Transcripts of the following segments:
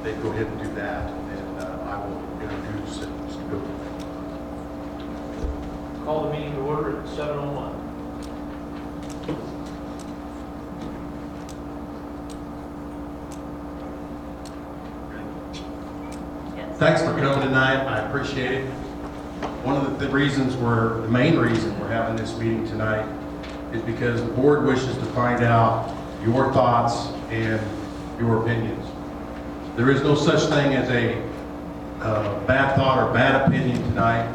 they go ahead and do that, and I will introduce Mr. Bill. Call the meeting to order at 7:01. Thanks for coming tonight. I appreciate it. One of the reasons the main reason we're having this meeting tonight is because the board wishes to find out your thoughts and your opinions. There is no such thing as a bad thought or bad opinion tonight.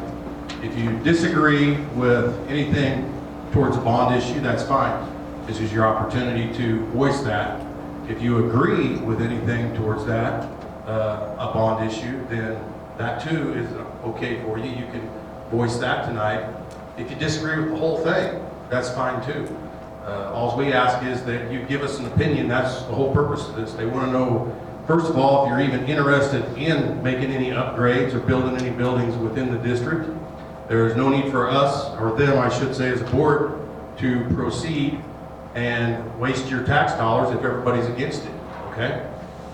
If you disagree with anything towards a bond issue, that's fine. This is your opportunity to voice that. If you agree with anything towards that, a bond issue, then that too is okay for you. You can voice that tonight. If you disagree with the whole thing, that's fine too. All we ask is that you give us an opinion. That's the whole purpose of this. They want to know, first of all, if you're even interested in making any upgrades or building any buildings within the district. There is no need for us, or them, I should say, as a board, to proceed and waste your tax dollars if everybody's against it, okay?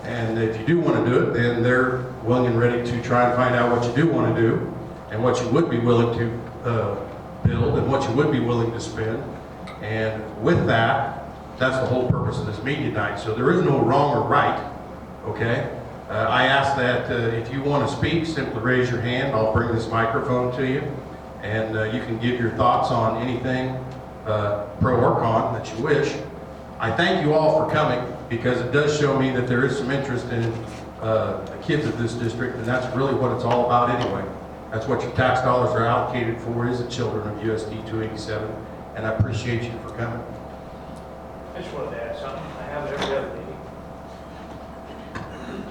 And if you do want to do it, then they're willing and ready to try and find out what you do want to do and what you would be willing to build and what you would be willing to spend. And with that, that's the whole purpose of this meeting tonight. So there is no wrong or right, okay? I ask that if you want to speak, simply raise your hand. I'll bring this microphone to you, and you can give your thoughts on anything, pro or con, that you wish. I thank you all for coming, because it does show me that there is some interest in the kids of this district, and that's really what it's all about anyway. That's what your tax dollars are allocated for, is the children of USD 287, and I appreciate you for coming. I just wanted to add something. I have it every other meeting.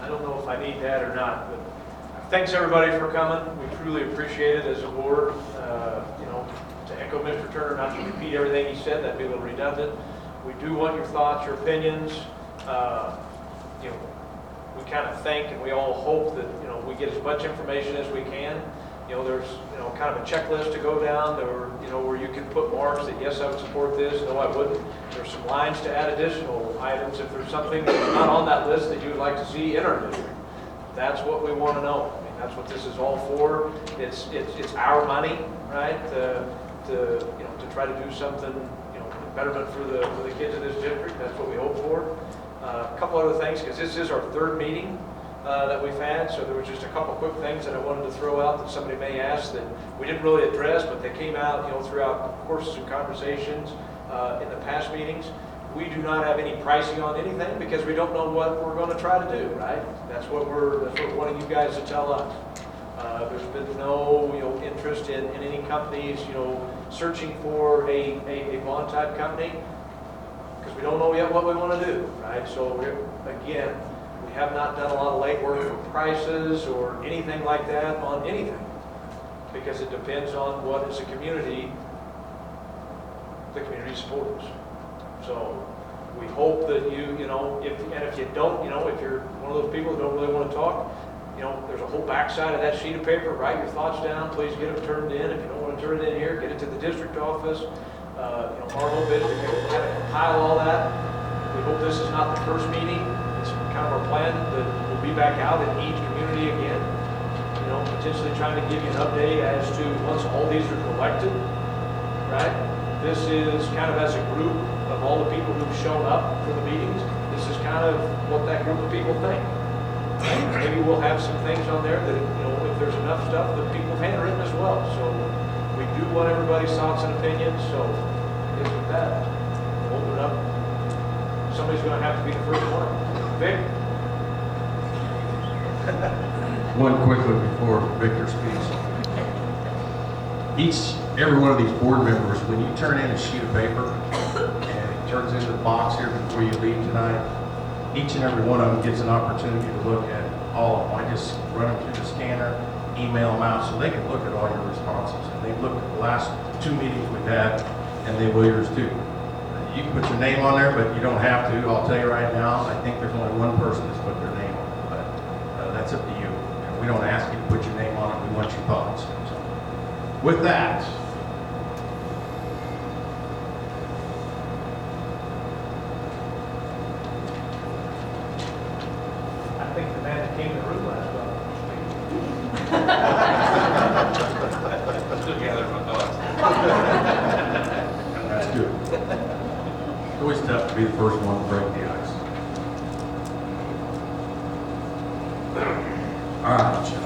I don't know if I need that or not, but thanks everybody for coming. We truly appreciate it as a board. To echo Mr. Turner, not to repeat everything he said, that'd be a little redundant. We do want your thoughts, your opinions. We kind of think and we all hope that, we get as much information as we can. There's, kind of a checklist to go down where you can put marks that, yes, I would support this, no, I wouldn't. There's some lines to add additional items if there's something that's not on that list that you would like to see in our district. That's what we want to know. I mean, that's what this is all for. It's our money, right? To try to do something, betterment for the kids in this district. That's what we hope for. A couple other things, because this is our third meeting that we've had, so there was just a couple quick things that I wanted to throw out that somebody may ask that we didn't really address, but they came out, throughout courses and conversations in the past meetings. We do not have any pricing on anything because we don't know what we're going to try to do, right? That's what we're wanting you guys to tell us. There's been no, interest in any companies, searching for a bond type company, because we don't know yet what we want to do, right? So again, we have not done a lot of legwork for prices or anything like that on anything, because it depends on what as a community, the community supports. So we hope that if you don't, if you're one of those people who don't really want to talk, there's a whole backside of that sheet of paper. Write your thoughts down. Please get them turned in. If you don't want to turn it in here, get it to the district office. Our hope is to have to compile all that. We hope this is not the first meeting. It's kind of our plan that we'll be back out in each community again. Potentially trying to give you an update as to once all these are collected, right? This is kind of as a group of all the people who've shown up for the meetings. This is kind of what that group of people think. Maybe we'll have some things on there that, if there's enough stuff that people have handwritten as well. So we do want everybody's thoughts and opinions. So I guess with that, we'll open it up. Somebody's going to have to be the first one. Vic? One quickly before Victor speaks. Every one of these board members, when you turn in a sheet of paper and it turns into the box here before you leave tonight, each and every one of them gets an opportunity to look at all of them. I just run them through the scanner, email them out so they can look at all your responses. And they've looked at the last 2 meetings we've had, and they will yours too. You can put your name on there, but you don't have to. I'll tell you right now, I think there's only one person that's put their name on it, but that's up to you. And we don't ask you to put your name on it. We want your thoughts. So, with that, I think the man that came Still gathering my thoughts. That's good. It's always tough to be the first one to break the ice. All right, Chuck.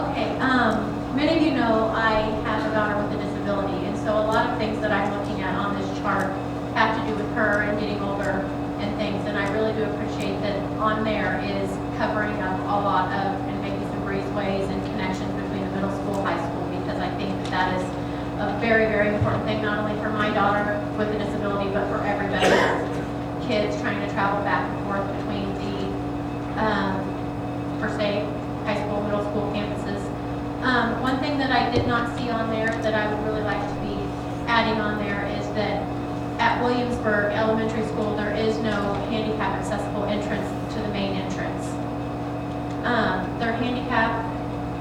Okay, many of you know I have a daughter with a disability, and so a lot of things that I'm looking at on this chart have to do with her and getting older and things, and I really do appreciate that on there is covering up a lot of and making some breezeways and connections between the middle school, high school, because I think that that is a very, very important thing, not only for my daughter with a disability, but for everybody, kids trying to travel back and forth between the, per se, high school, middle school campuses. One thing that I did not see on there that I would really like to be adding on there is that at Williamsburg Elementary School, there is no handicap accessible entrance to the main entrance. Their handicap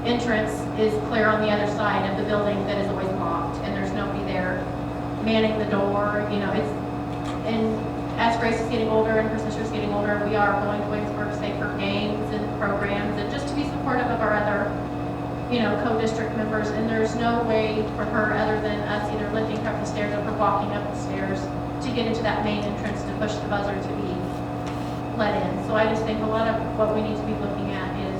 entrance is clear on the other side of the building that is always locked, and there's nobody there manning the door. You know, and as Grace is getting older and her sister's getting older, we are going to Williamsburg State for games and programs, and just to be supportive of our other, co-district members. And there's no way for her, other than us either lifting her up the stairs or her walking up the stairs, to get into that main entrance to push the buzzer to be let in. So I just think a lot of what we need to be looking at is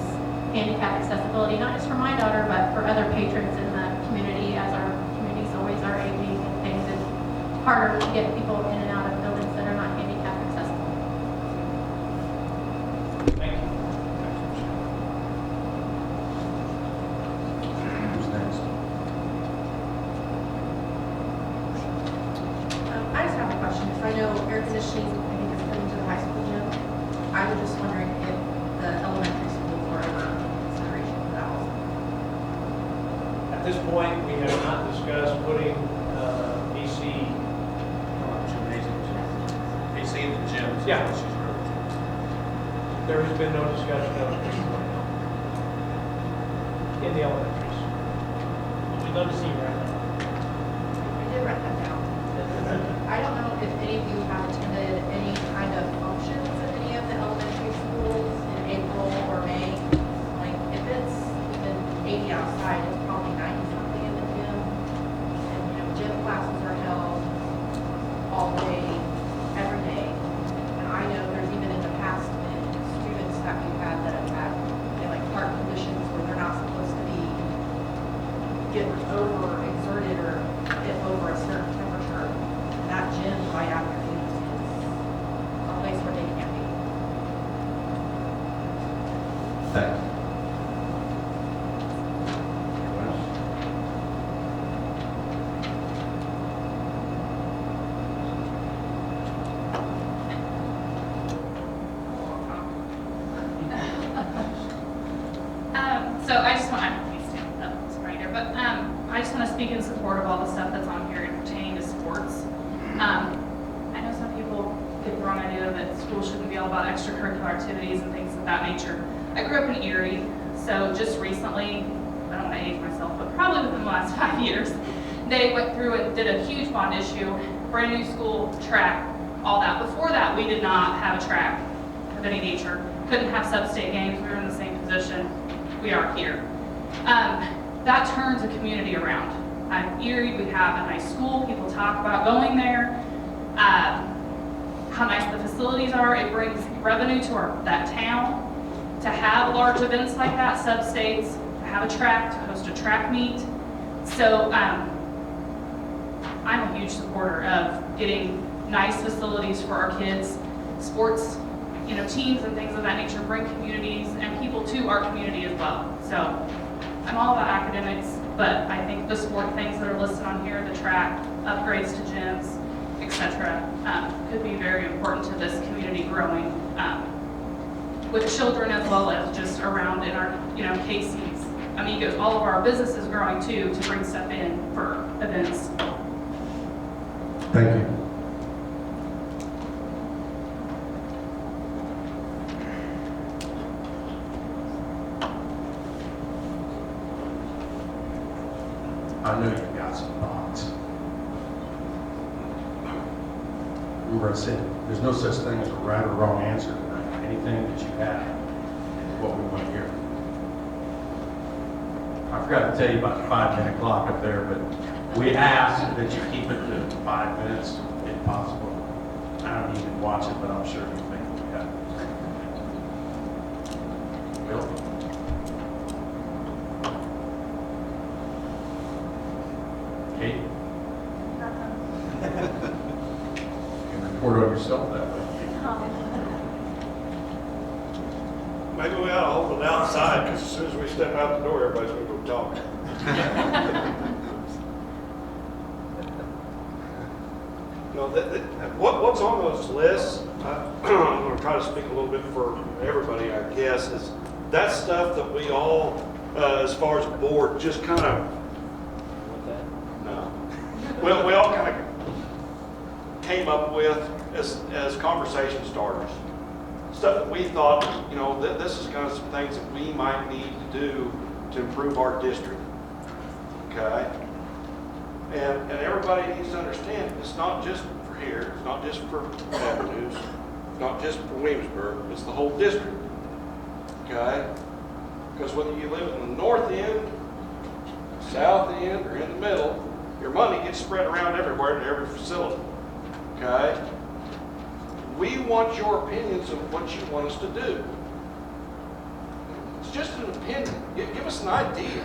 handicap accessibility, not just for my daughter, but for other patrons in the community, as our communities always are aging and things. It's harder to get people in and out of buildings that are not handicap accessible. Thank you. Who's next? I just have a question, because I know air conditioning, I think, is put into the high school gym. I was just wondering if the elementary schools were ever consideration for that also. At this point, we have not discussed putting AC. AC in the gym. Yeah. She's really. There has been no discussion of it in the elementaries. We'd love to see you right now. I did write that down. I don't know if any of you have attended any kind of functions at any of the elementary schools in April or May. Like, if it's even 80 outside, it's probably 90 something in the gym. And, gym classes are held all day, every day. And I know there's even in the past been students that we've had that have had, like heart conditions where they're not supposed to be get over exerted or get over a certain temperature. That gym right out there is a place where they can't be. Thank you. Anyone else? So I just want, I don't need to stand up, it's right here, but I just want to speak in support of all the stuff that's on here pertaining to sports. I know some people get the wrong idea that school shouldn't be all about extracurricular activities and things of that nature. I grew up in Erie, so just recently, I don't want to age myself, but probably within the last 5 years, they went through and did a huge bond issue, brand new school, track, all that. Before that, we did not have a track of any nature. Couldn't have sub-state games, we were in the same position we are here. That turns a community around. Erie, we have a nice school, people talk about going there, how nice the facilities are. It brings revenue to that town. To have large events like that, sub-states, to have a track, to host a track meet. So I'm a huge supporter of getting nice facilities for our kids, sports, teams and things of that nature, bring communities and people to our community as well. So I'm all about academics, but I think the sport things that are listed on here, the track, upgrades to gyms, etc., could be very important to this community growing with children as well as just around in our, KC's, Amigos, all of our businesses growing too, to bring stuff in for events. Thank you. I know you've got some thoughts. Remember I said, there's no such thing as a right or wrong answer tonight. Anything that you have is what we want to hear. I forgot to tell you about the 5-minute clock up there, but we ask that you keep it to 5 minutes if possible. I don't even watch it, but I'm sure you think we got it. Bill? Kate? You can report on yourself that way. Maybe we ought to hold it outside, because as soon as we step out the door, everybody's going to go talk. No, what's on those lists, I'm going to try to speak a little bit for everybody, I guess, is that stuff that we all, as far as a board, just kind of, no. Well, we all kind of came up with as conversation starters. Stuff that we thought, you know, this is kind of some things that we might need to do to improve our district. Okay? And everybody needs to understand, it's not just for here, it's not just for Avenues, it's not just for Williamsburg, it's the whole district. Okay? Because whether you live in the north end, south end, or in the middle, your money gets spread around everywhere to every facility. Okay? We want your opinions of what you want us to do. It's just an opinion. Give us an idea.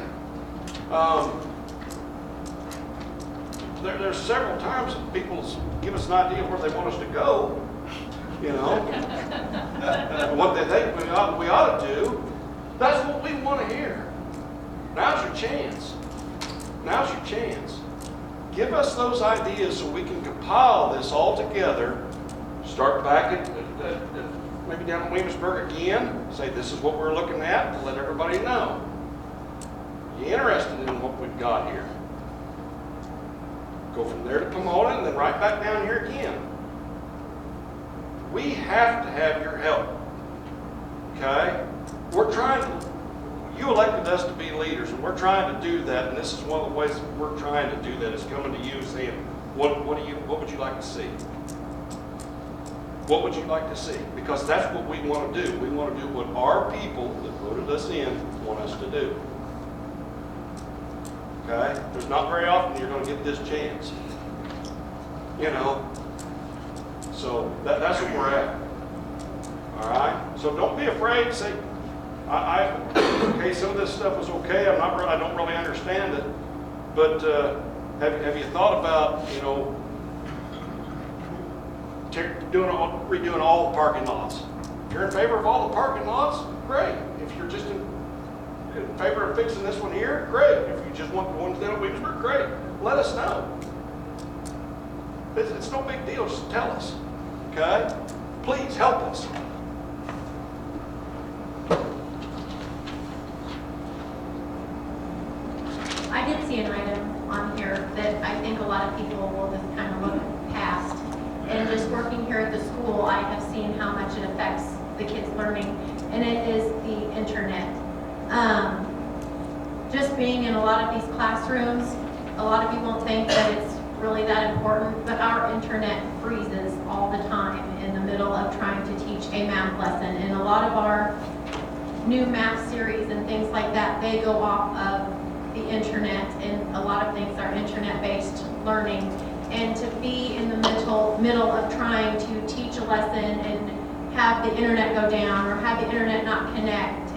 There's several times that people give us an idea of where they want us to go, you know, what they think we ought to do. That's what we want to hear. Now's your chance. Now's your chance. Give us those ideas so we can compile this all together. Start back at maybe down in Williamsburg again. Say this is what we're looking at and let everybody know. You interested in what we've got here? Go from there to Pomona and then right back down here again. We have to have your help. Okay? We're trying to, you elected us to be leaders, and we're trying to do that, and this is one of the ways that we're trying to do that, is coming to you saying, what would you like to see? What would you like to see? Because that's what we want to do. We want to do what our people that voted us in want us to do. Okay? There's not very often you're going to get this chance. You know? So that's what we're at. All right? So don't be afraid to say, okay, some of this stuff is okay. I don't really understand it. But have you thought about, you know, redoing all the parking lots? If you're in favor of all the parking lots, great. If you're just in favor of fixing this one here, great. If you just want the ones down at Williamsburg, great. Let us know. It's no big deal. Just tell us. Okay? Please help us. I did see an item on here that I think a lot of people will just kind of look past. And just working here at the school, I have seen how much it affects the kids' learning, and it is the internet. Just being in a lot of these classrooms, a lot of people don't think that it's really that important, but our internet freezes all the time in the middle of trying to teach a math lesson. And a lot of our new math series and things like that, they go off of the internet, and a lot of things are internet-based learning. And to be in the middle of trying to teach a lesson and have the internet go down or have the internet not connect,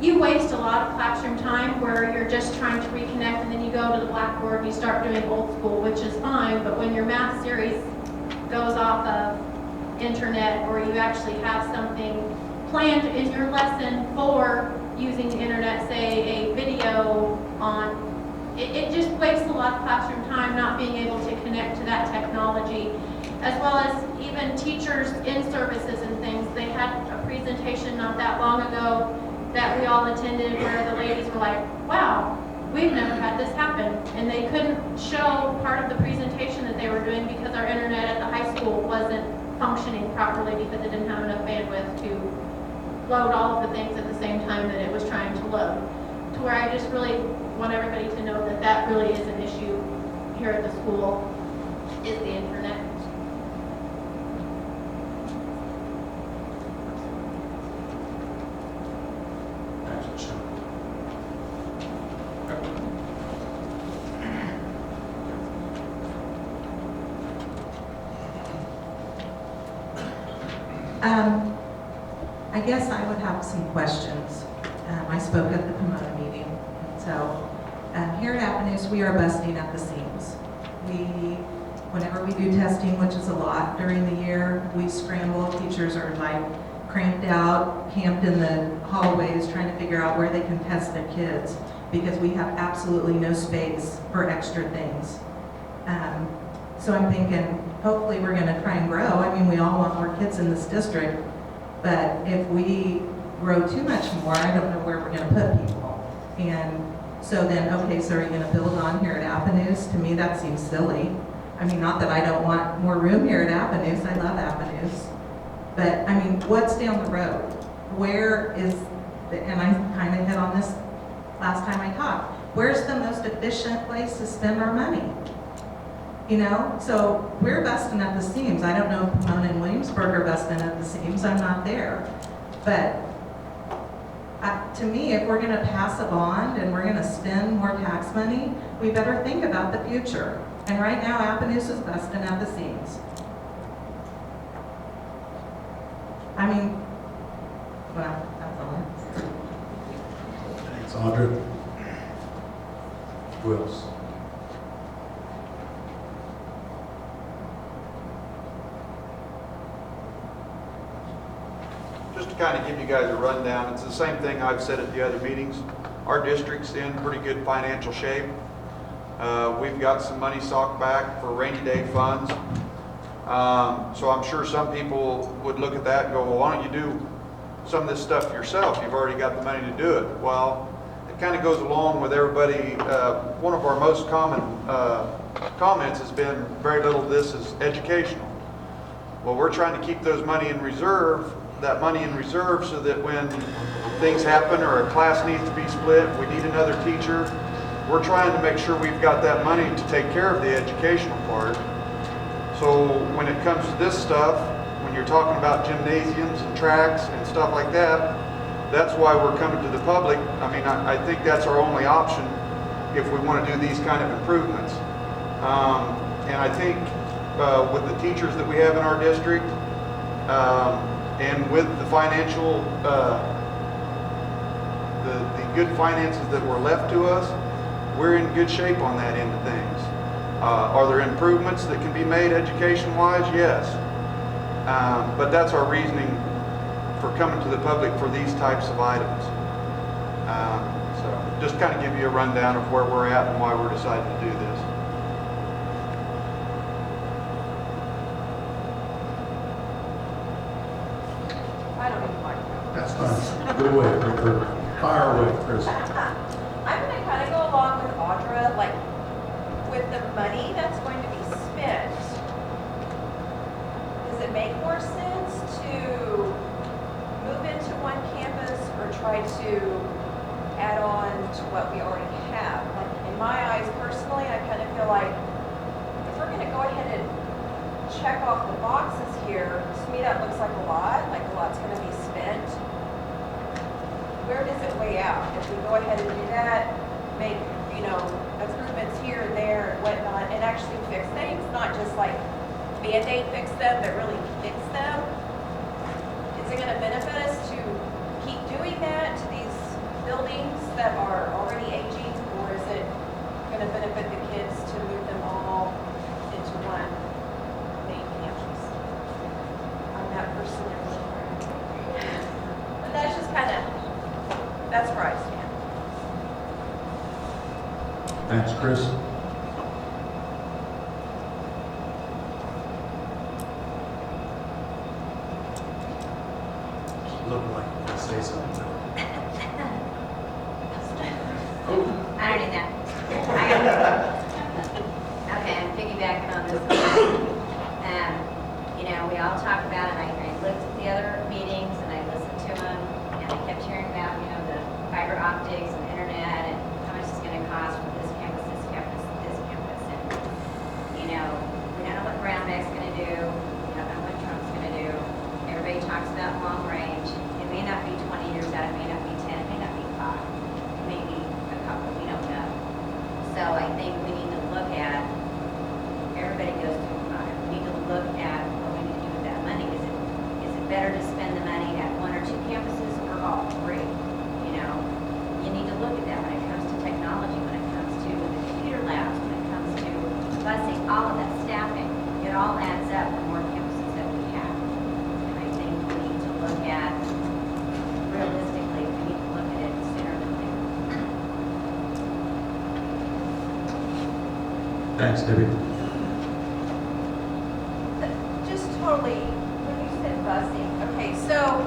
you waste a lot of classroom time where you're just trying to reconnect, and then you go to the blackboard and you start doing old school, which is fine. But when your math series goes off of internet, or you actually have something planned in your lesson for using the internet, say a video on, it just wastes a lot of classroom time not being able to connect to that technology. As well as even teachers in services and things. They had a presentation not that long ago that we all attended where the ladies were like, wow, we've never had this happen. And they couldn't show part of the presentation that they were doing because our internet at the high school wasn't functioning properly because it didn't have enough bandwidth to load all of the things at the same time that it was trying to load. To where I just really want everybody to know that that really is an issue here at the school, is the internet. I guess I would have some questions. I spoke at the Pomona meeting. So here at Appanoose, we are busting at the seams. Whenever we do testing, which is a lot during the year, we scramble. Teachers are like cramped out, camped in the hallways, trying to figure out where they can test their kids because we have absolutely no space for extra things. So I'm thinking, hopefully we're going to try and grow. I mean, we all want more kids in this district, but if we grow too much more, I don't know where we're going to put people. And so then, okay, so are you going to build on here at Appanoose? To me, that seems silly. I mean, not that I don't want more room here at Appanoose. I love Appanoose. But, I mean, what's down the road? Where is, and I kind of hit on this last time I talked, where's the most efficient place to spend our money? You know, so we're busting at the seams. I don't know if Pomona and Williamsburg are busting at the seams. I'm not there. But to me, if we're going to pass a bond and we're going to spend more tax money, we better think about the future. And right now, Appanoose is busting at the seams. I mean, well, that's all I have to say. Thanks, Audra. Wills. Just to kind of give you guys a rundown, it's the same thing I've said at the other meetings. Our district's in pretty good financial shape. We've got some money socked back for rainy day funds. So I'm sure some people would look at that and go, well, why don't you do some of this stuff yourself? You've already got the money to do it. Well, it kind of goes along with everybody. One of our most common comments has been very little of this is educational. Well, we're trying to keep those money in reserve, that money in reserve, so that when things happen or a class needs to be split, we need another teacher, we're trying to make sure we've got that money to take care of the educational part. So when it comes to this stuff, when you're talking about gymnasiums and tracks and stuff like that, that's why we're coming to the public. I mean, I think that's our only option if we want to do these kind of improvements. And I think with the teachers that we have in our district, and with the financial, the good finances that were left to us, we're in good shape on that end of things. Are there improvements that can be made education-wise? Yes. But that's our reasoning for coming to the public for these types of items. So just kind of give you a rundown of where we're at and why we're deciding to do this. I don't even like that. That's fine. Good way, fire away, Chris. I'm gonna kind of go along with Audra, like, with the money that's going to be spent. Does it make more sense to move into one campus or try to add on to what we already have? Like, in my eyes personally, I kind of feel like if we're gonna go ahead and check off the boxes here, to me that looks like a lot's gonna be spent. Where does it weigh out? If we go ahead and do that, make, improvements here and there and whatnot, and actually fix things, not just like Band-Aid fix them, but really fix them. Is it gonna benefit us to keep doing that to these buildings that are already aging, or is it gonna benefit the kids to move them all into one main campus? I'm that person. But that's just that's where I stand. Thanks, Chris. Looking like you want to say something. I don't need that. Okay, I'm piggybacking on this. We all talk about it. I looked at the other meetings and I listened to them, and I kept hearing about, the fiber optics and internet and how much it's going to cost for this campus, this campus, this campus. And, we don't know what Brown Bag's going to do. We don't know what Trump's going to do. Everybody talks about long range. It may not be 20 years out. It may not be 10. It may not be 5. It may be a couple. We don't know. So I think we need to look at, everybody goes through it. We need to look at what we need to do with that money. Is it better to all of that staffing, it all adds up the more campuses that we have. And I think we need to look at, realistically, we need to look at it sooner than later. Thanks, Debbie. Just totally, when you said busing, okay, so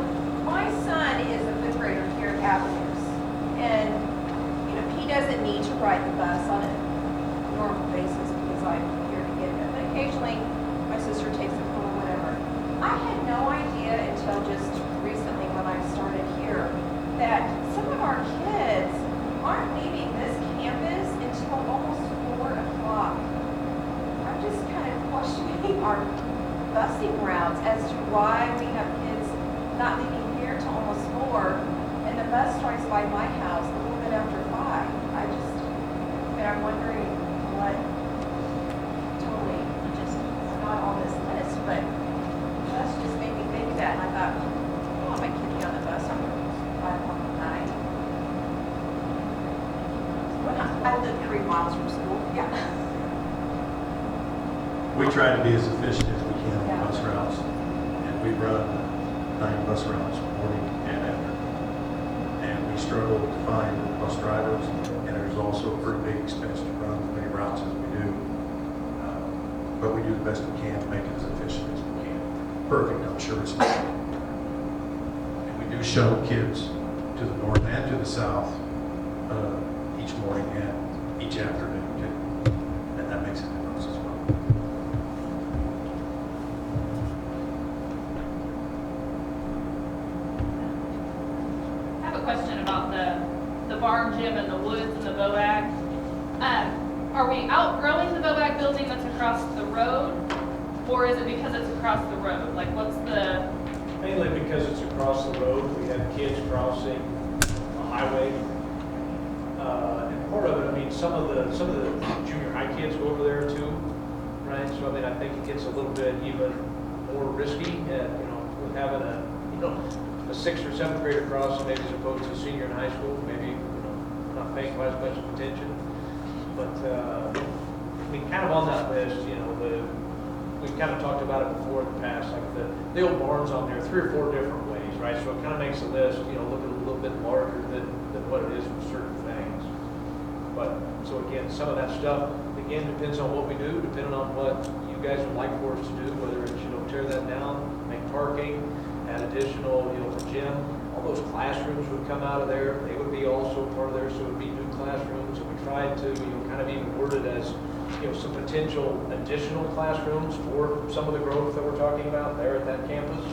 my son is a fifth grader here at Avenues, and, you know, he doesn't need to ride the bus on a normal basis because I'm here to get him, but occasionally my sister takes him home or whatever. I had no idea until just recently when I started here that some of our kids aren't leaving this campus until almost 4 o'clock. I'm just kind of questioning our busing routes as to why we have kids not leaving here till almost 4, and the bus starts by my house a little bit after 5. And I'm wondering what, totally, just not on this list, but that's just made me think of that, and I thought, I don't want my kid to be on the bus after 5 o'clock at night. I live 3 miles from school, yeah. We try to be as efficient as we can on bus routes, and we run 9 bus routes morning and afternoon. And we struggle to find bus drivers, and there's also a pretty big expense to run as many routes as we do. But we do the best we can to make it as efficient as we can. Perfect, I'm sure it's not. And we do shuttle kids to the north and to the south each morning and each afternoon too. And that makes a difference as well. I have a question about the barn gym and the woods and the BOAG. Are we outgrowing the BOAG building that's across the road? Or is it because it's across the road? Like, what's the, Mainly because it's across the road, we have kids crossing a highway. And part of it, I mean, some of the junior high kids go over there too, right? So I mean, I think it gets a little bit even more risky, with having a 6th or 7th grader crossing, maybe as opposed to a senior in high school, maybe, not paying quite as much attention. But, I mean, kind of on that list, we've kind of talked about it before in the past, like the old barns on there, 3 or 4 different ways, right? So it kind of makes the list, look a little bit larger than what it is for certain things. But, so again, some of that stuff, again, depends on what we do, depending on what you guys would like for us to do, whether it's, tear that down, make parking, add additional, the gym, all those classrooms would come out of there, they would be also part of there, so it would be new classrooms, and we tried to, kind of even word it as, some potential additional classrooms for some of the growth that we're talking about there at that campus.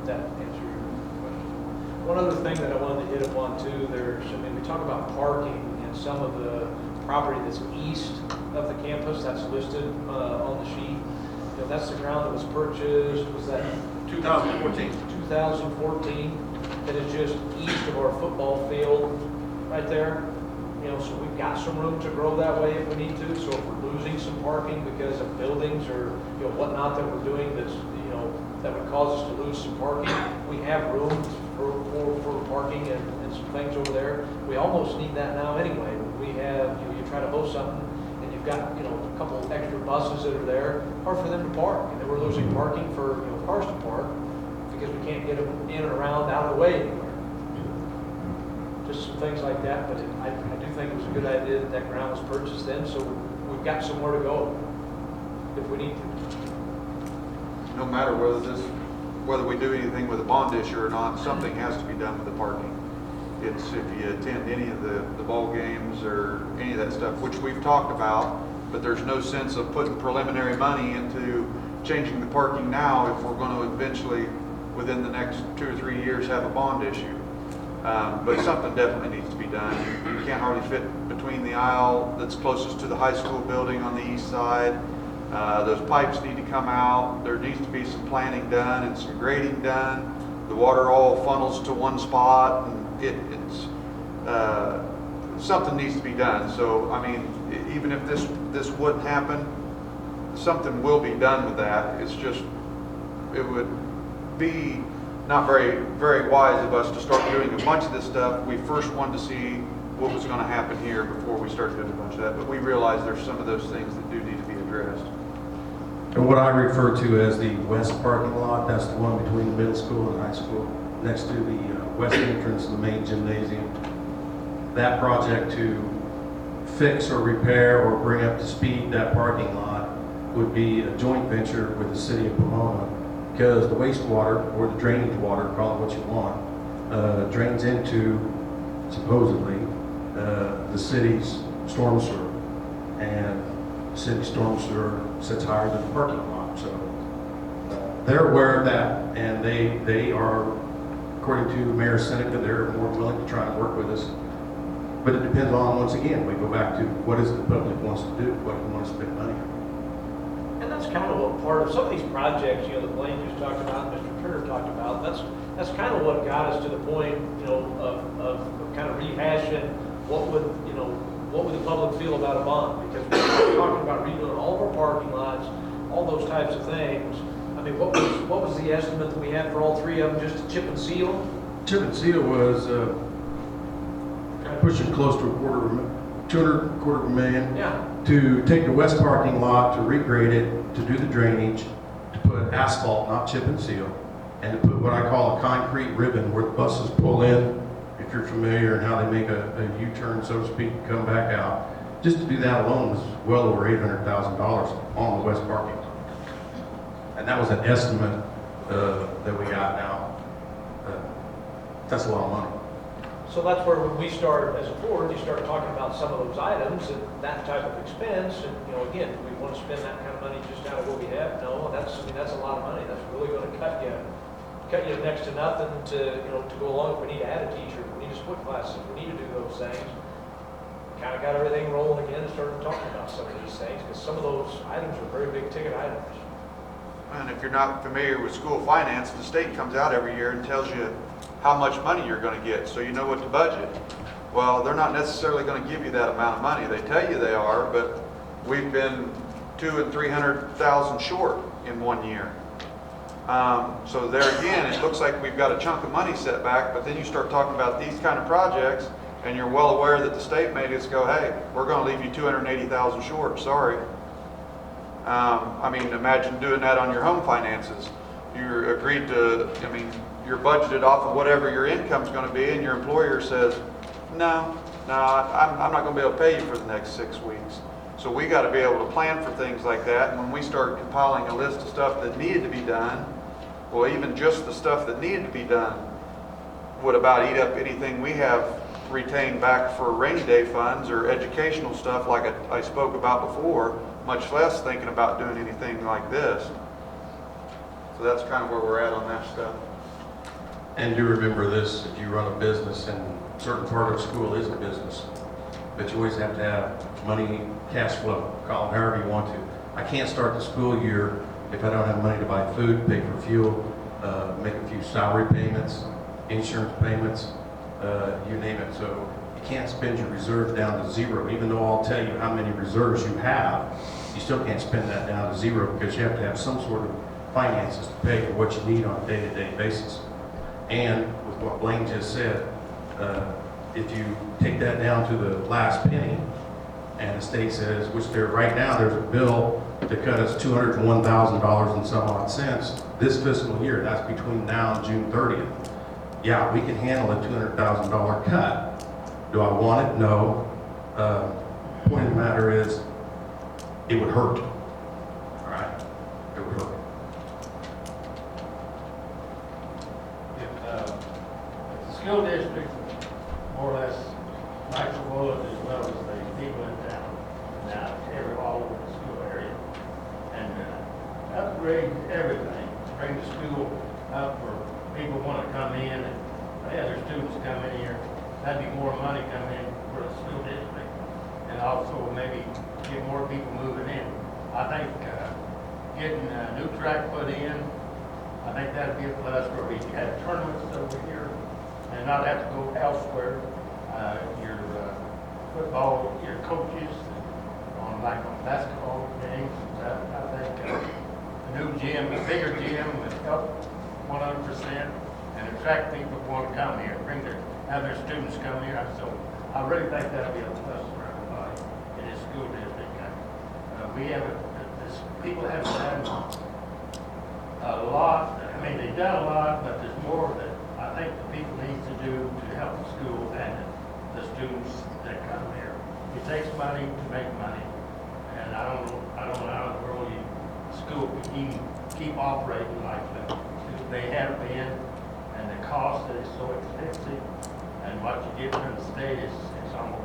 That answer your question. One other thing that I wanted to hit upon too, we talk about parking and some of the property that's east of the campus that's listed on the sheet. That's the ground that was purchased, was that 2014. 2014, that is just east of our football field, right there. So we've got some room to grow that way if we need to. So if we're losing some parking because of buildings or, whatnot that we're doing that's, that would cause us to lose some parking, we have room for parking and some things over there. We almost need that now anyway. We have, you try to host something and you've got, a couple extra buses that are there, hard for them to park. And then we're losing parking for, cars to park because we can't get them in and around out of the way anywhere. Just some things like that, but I do think it was a good idea that ground was purchased then, so we've got somewhere to go if we need to. No matter whether we do anything with a bond issue or not, something has to be done with the parking. It's if you attend any of the ball games or any of that stuff, which we've talked about, but there's no sense of putting preliminary money into changing the parking now if we're going to eventually, within the next 2 or 3 years, have a bond issue. But something definitely needs to be done. You can't hardly fit between the aisle that's closest to the high school building on the east side. Those pipes need to come out. There needs to be some planning done and some grading done. The water all funnels to one spot, and something needs to be done. So, I mean, even if this wouldn't happen, something will be done with that. It's just, it would be not very, very wise of us to start doing a bunch of this stuff. We first wanted to see what was gonna happen here before we started doing a bunch of that, but we realized there's some of those things that do need to be addressed. And what I refer to as the west parking lot, that's the one between the middle school and high school, next to the west entrance of the main gymnasium. That project to fix or repair or bring up to speed that parking lot would be a joint venture with the city of Pomona, because the wastewater, or the drainage water, call it what you want, drains into, supposedly, the city's storm sewer. And the city storm sewer sits higher than the parking lot, so they're aware of that, and they are, according to Mayor Seneca, they're more willing to try and work with us. But it depends on, once again, we go back to what is the public wants to do, what do we want to spend money on. And that's kind of what part of some of these projects, that Blaine just talked about, Mr. Turner talked about, that's kind of what got us to the point, of kind of rehashing what would the public feel about a bond? Because we're talking about redoing all of our parking lots, all those types of things. I mean, what was the estimate that we had for all three of them, just to chip and seal? Chip and seal was pushing close to $250,000. Yeah. To take the west parking lot, to regrade it, to do the drainage, to put asphalt, not chip and seal, and to put what I call a concrete ribbon where the buses pull in, if you're familiar, and how they make a U-turn, so to speak, and come back out. Just to do that alone was well over $800,000 on the west parking lot. And that was an estimate that we got now. That's a lot of money. So that's where when we start, as a board, you start talking about some of those items and that type of expense, and, again, do we want to spend that kind of money just out of what we have? No, that's a lot of money. That's really going to cut you next to nothing to go along. If we need to add a teacher, if we need to split classes, if we need to do those things. Kind of got everything rolling again and started talking about some of these things, because some of those items are very big ticket items. And if you're not familiar with school finance, the state comes out every year and tells you how much money you're going to get, so you know what to budget. Well, they're not necessarily going to give you that amount of money. They tell you they are, but we've been $200,000 and $300,000 short in 1 year. So there again, it looks like we've got a chunk of money set back, but then you start talking about these kind of projects, and you're well aware that the state made us go, hey, we're going to leave you $280,000 short, sorry. Imagine doing that on your home finances. You're agreed to, you're budgeted off of whatever your income's going to be, and your employer says, no, I'm not going to be able to pay you for the next 6 weeks. So we got to be able to plan for things like that. And when we start compiling a list of stuff that needed to be done, well, even just the stuff that needed to be done would about eat up anything we have retained back for rainy day funds or educational stuff like I spoke about before, much less thinking about doing anything like this. So that's kind of where we're at on that stuff. And do remember this, if you run a business, and a certain part of school is a business, but you always have to have money, cash flow, call it however you want to. I can't start the school year if I don't have money to buy food, pay for fuel, make a few salary payments, insurance payments, you name it. So you can't spend your reserve down to zero. Even though I'll tell you how many reserves you have, you still can't spend that down to zero, because you have to have some sort of finances to pay for what you need on a day-to-day basis. And with what Blaine just said, if you take that down to the last penny, and the state says, which right now there's a bill to cut us $201,000 and some odd cents this fiscal year, that's between now and June 30th. Yeah, we can handle a $200,000 cut. Do I want it? No. Point of the matter is, it would hurt. All right? It would hurt. If the school district more or less likes the woods as well as the people in town, now all over the school area, and upgrade everything, bring the school up where people want to come in and have their students come in here. That'd be more money coming in for the school district, and also maybe get more people moving in. I think getting a new track put in, I think that'd be a plus where we have tournaments over here and not have to go elsewhere. Your football, your coaches on basketball games. I think a new gym, a bigger gym would help 100% and attract people who want to come here, have their students come here. So I really think that'll be a plus for everybody in this school district. We haven't, people haven't done a lot, I mean, they've done a lot, but there's more that I think the people need to do to help the school and the students that come here. It takes money to make money, and I don't know how in the world school can keep operating like they have been, and the cost is so expensive, and what you get from the state is almost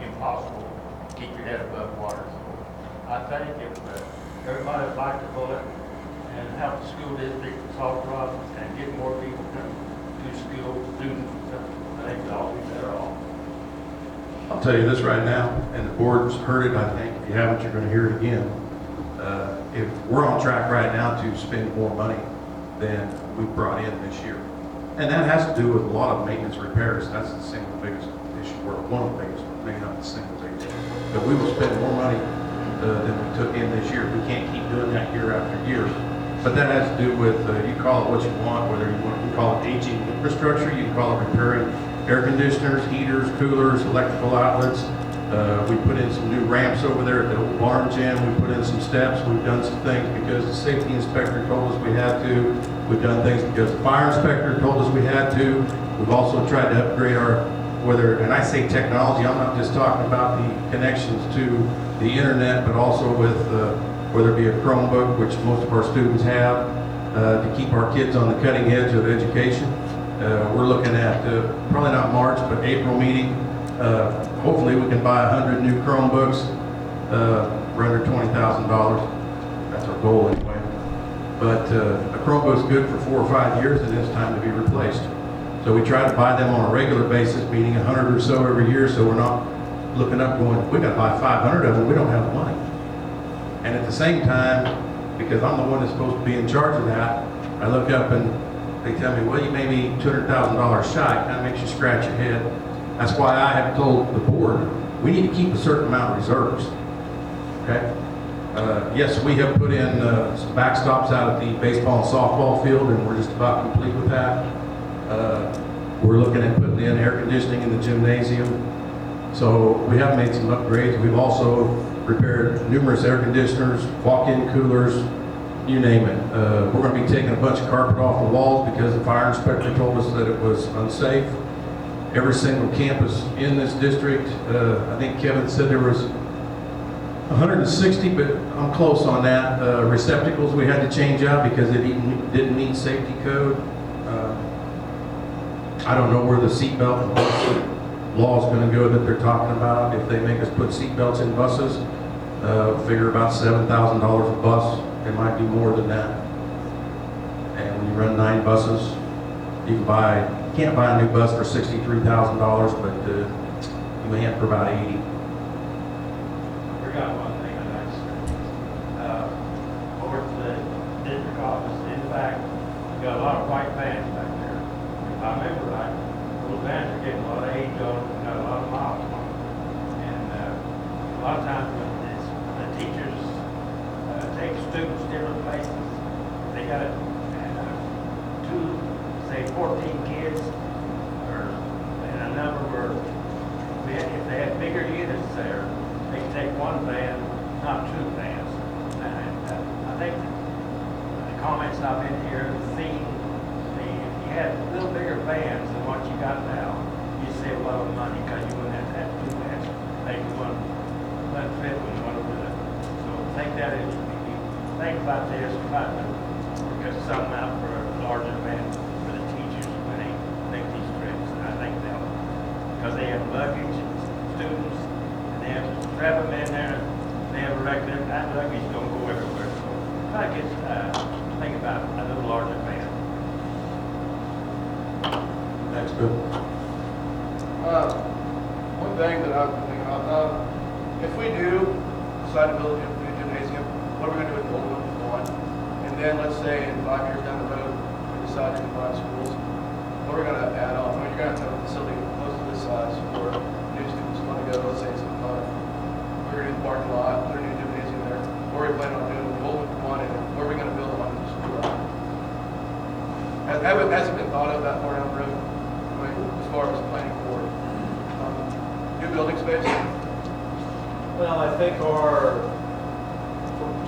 impossible to keep your head above water. So I think if everybody would like to bullet and help the school district solve problems and get more people to school, students, I think they'll all be better off. I'll tell you this right now, and the board's heard it, I think. If you haven't, you're going to hear it again. If we're on track right now to spend more money than we brought in this year. And that has to do with a lot of maintenance repairs. That's the single biggest issue, or one of the biggest, maybe not the single biggest. But we will spend more money than we took in this year. We can't keep doing that year after year. But that has to do with, you call it what you want, whether you call it aging infrastructure, you can call it repairing air conditioners, heaters, coolers, electrical outlets. We put in some new ramps over there at the old barn gym. We put in some steps. We've done some things because the safety inspector told us we had to. We've done things because the fire inspector told us we had to. We've also tried to upgrade our, and I say technology, I'm not just talking about the connections to the internet, but also with, whether it be a Chromebook, which most of our students have, to keep our kids on the cutting edge of education. We're looking at, probably not March, but April meeting. Hopefully we can buy 100 new Chromebooks for under $20,000. That's our goal anyway. But a Chromebook's good for 4 or 5 years, and it's time to be replaced. So we try to buy them on a regular basis, meaning 100 or so every year, so we're not looking up going, we got to buy 500 of them, we don't have the money. And at the same time, because I'm the one that's supposed to be in charge of that, I look up and they tell me, well, you may be $200,000 shy. It kind of makes you scratch your head. That's why I have told the board, we need to keep a certain amount of reserves. Okay? Yes, we have put in some backstops out at the baseball and softball field, and we're just about complete with that. We're looking at putting in air conditioning in the gymnasium. So we have made some upgrades. We've also repaired numerous air conditioners, walk-in coolers, you name it. We're going to be taking a bunch of carpet off the walls because the fire inspector told us that it was unsafe. Every single campus in this district, I think Kevin said there was 160, but I'm close on that. Receptacles we had to change out because it didn't meet safety code. I don't know where the seatbelt and bus law is going to go that they're talking about. If they make us put seatbelts in buses, figure about $7,000 a bus. It might be more than that. And when you run 9 buses, you can't buy a new bus for $63,000, but you may have for about 80. I forgot one thing I'd like to say. Over to the district office, in fact, we got a lot of white vans back there. If I remember right, those vans are getting a lot of age on them, and got a lot of miles on them. And a lot of times when the teachers take students different places, they got 14 kids, and a number were, if they had bigger units there, they could take one van, not 2 vans. And I think the comments I've been here, seeing, if you had a little bigger vans than what you got now, you'd save a lot of money because you wouldn't have to have 2 vans. Maybe one fit when one would. So think that is, if you think about this, try to work something out for a larger van. Because they have luggage and students, and they have to strap them in there, and they have a regular, that luggage don't go everywhere. So try to get, think about a little larger van. That's good. One thing that I've been thinking about, if we do decide to build a new gymnasium, what are we going to do with the old one? And then let's say in 5 years down the road, we decide to combine schools, what are we going to add on? I mean, you're going to have a facility size for new students want to go, let's say it's we're going to do the parking lot, put a new gymnasium there, or we plan on doing the old one, and where are we going to build on the school out? Hasn't been thought of that far down the road, I mean, as far as planning for new building space? Well, I think to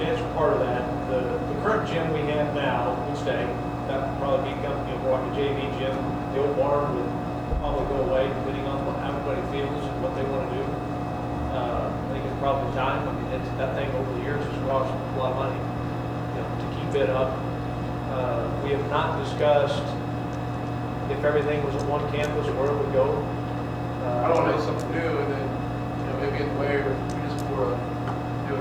answer part of that, the current gym we have now would stay. That would probably become, more like a JV gym. The old barn would probably go away depending on how everybody feels and what they want to do. I think it's probably time. I mean, that thing over the years has cost a lot of money, to keep it up. We have not discussed if everything was at one campus, where it would go. I don't want to do something new and then, maybe in the way, or we just do a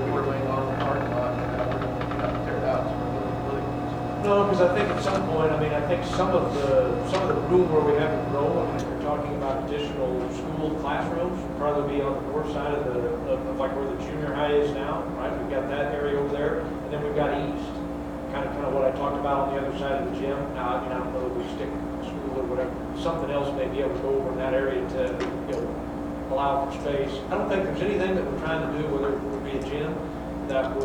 4 lane on the parking lot and we're going to tear it out. So we're really. No, because I think at some point, I think some of the room where we have to grow, if you're talking about additional school classrooms, would probably be on the north side of like where the junior high is now, right? We've got that area over there, and then we've got east, kind of what I talked about on the other side of the gym. Now, I don't know if we stick with school or whatever, something else may be able to go over in that area to, allow for space. I don't think there's anything that we're trying to do, whether it would be a gym, that we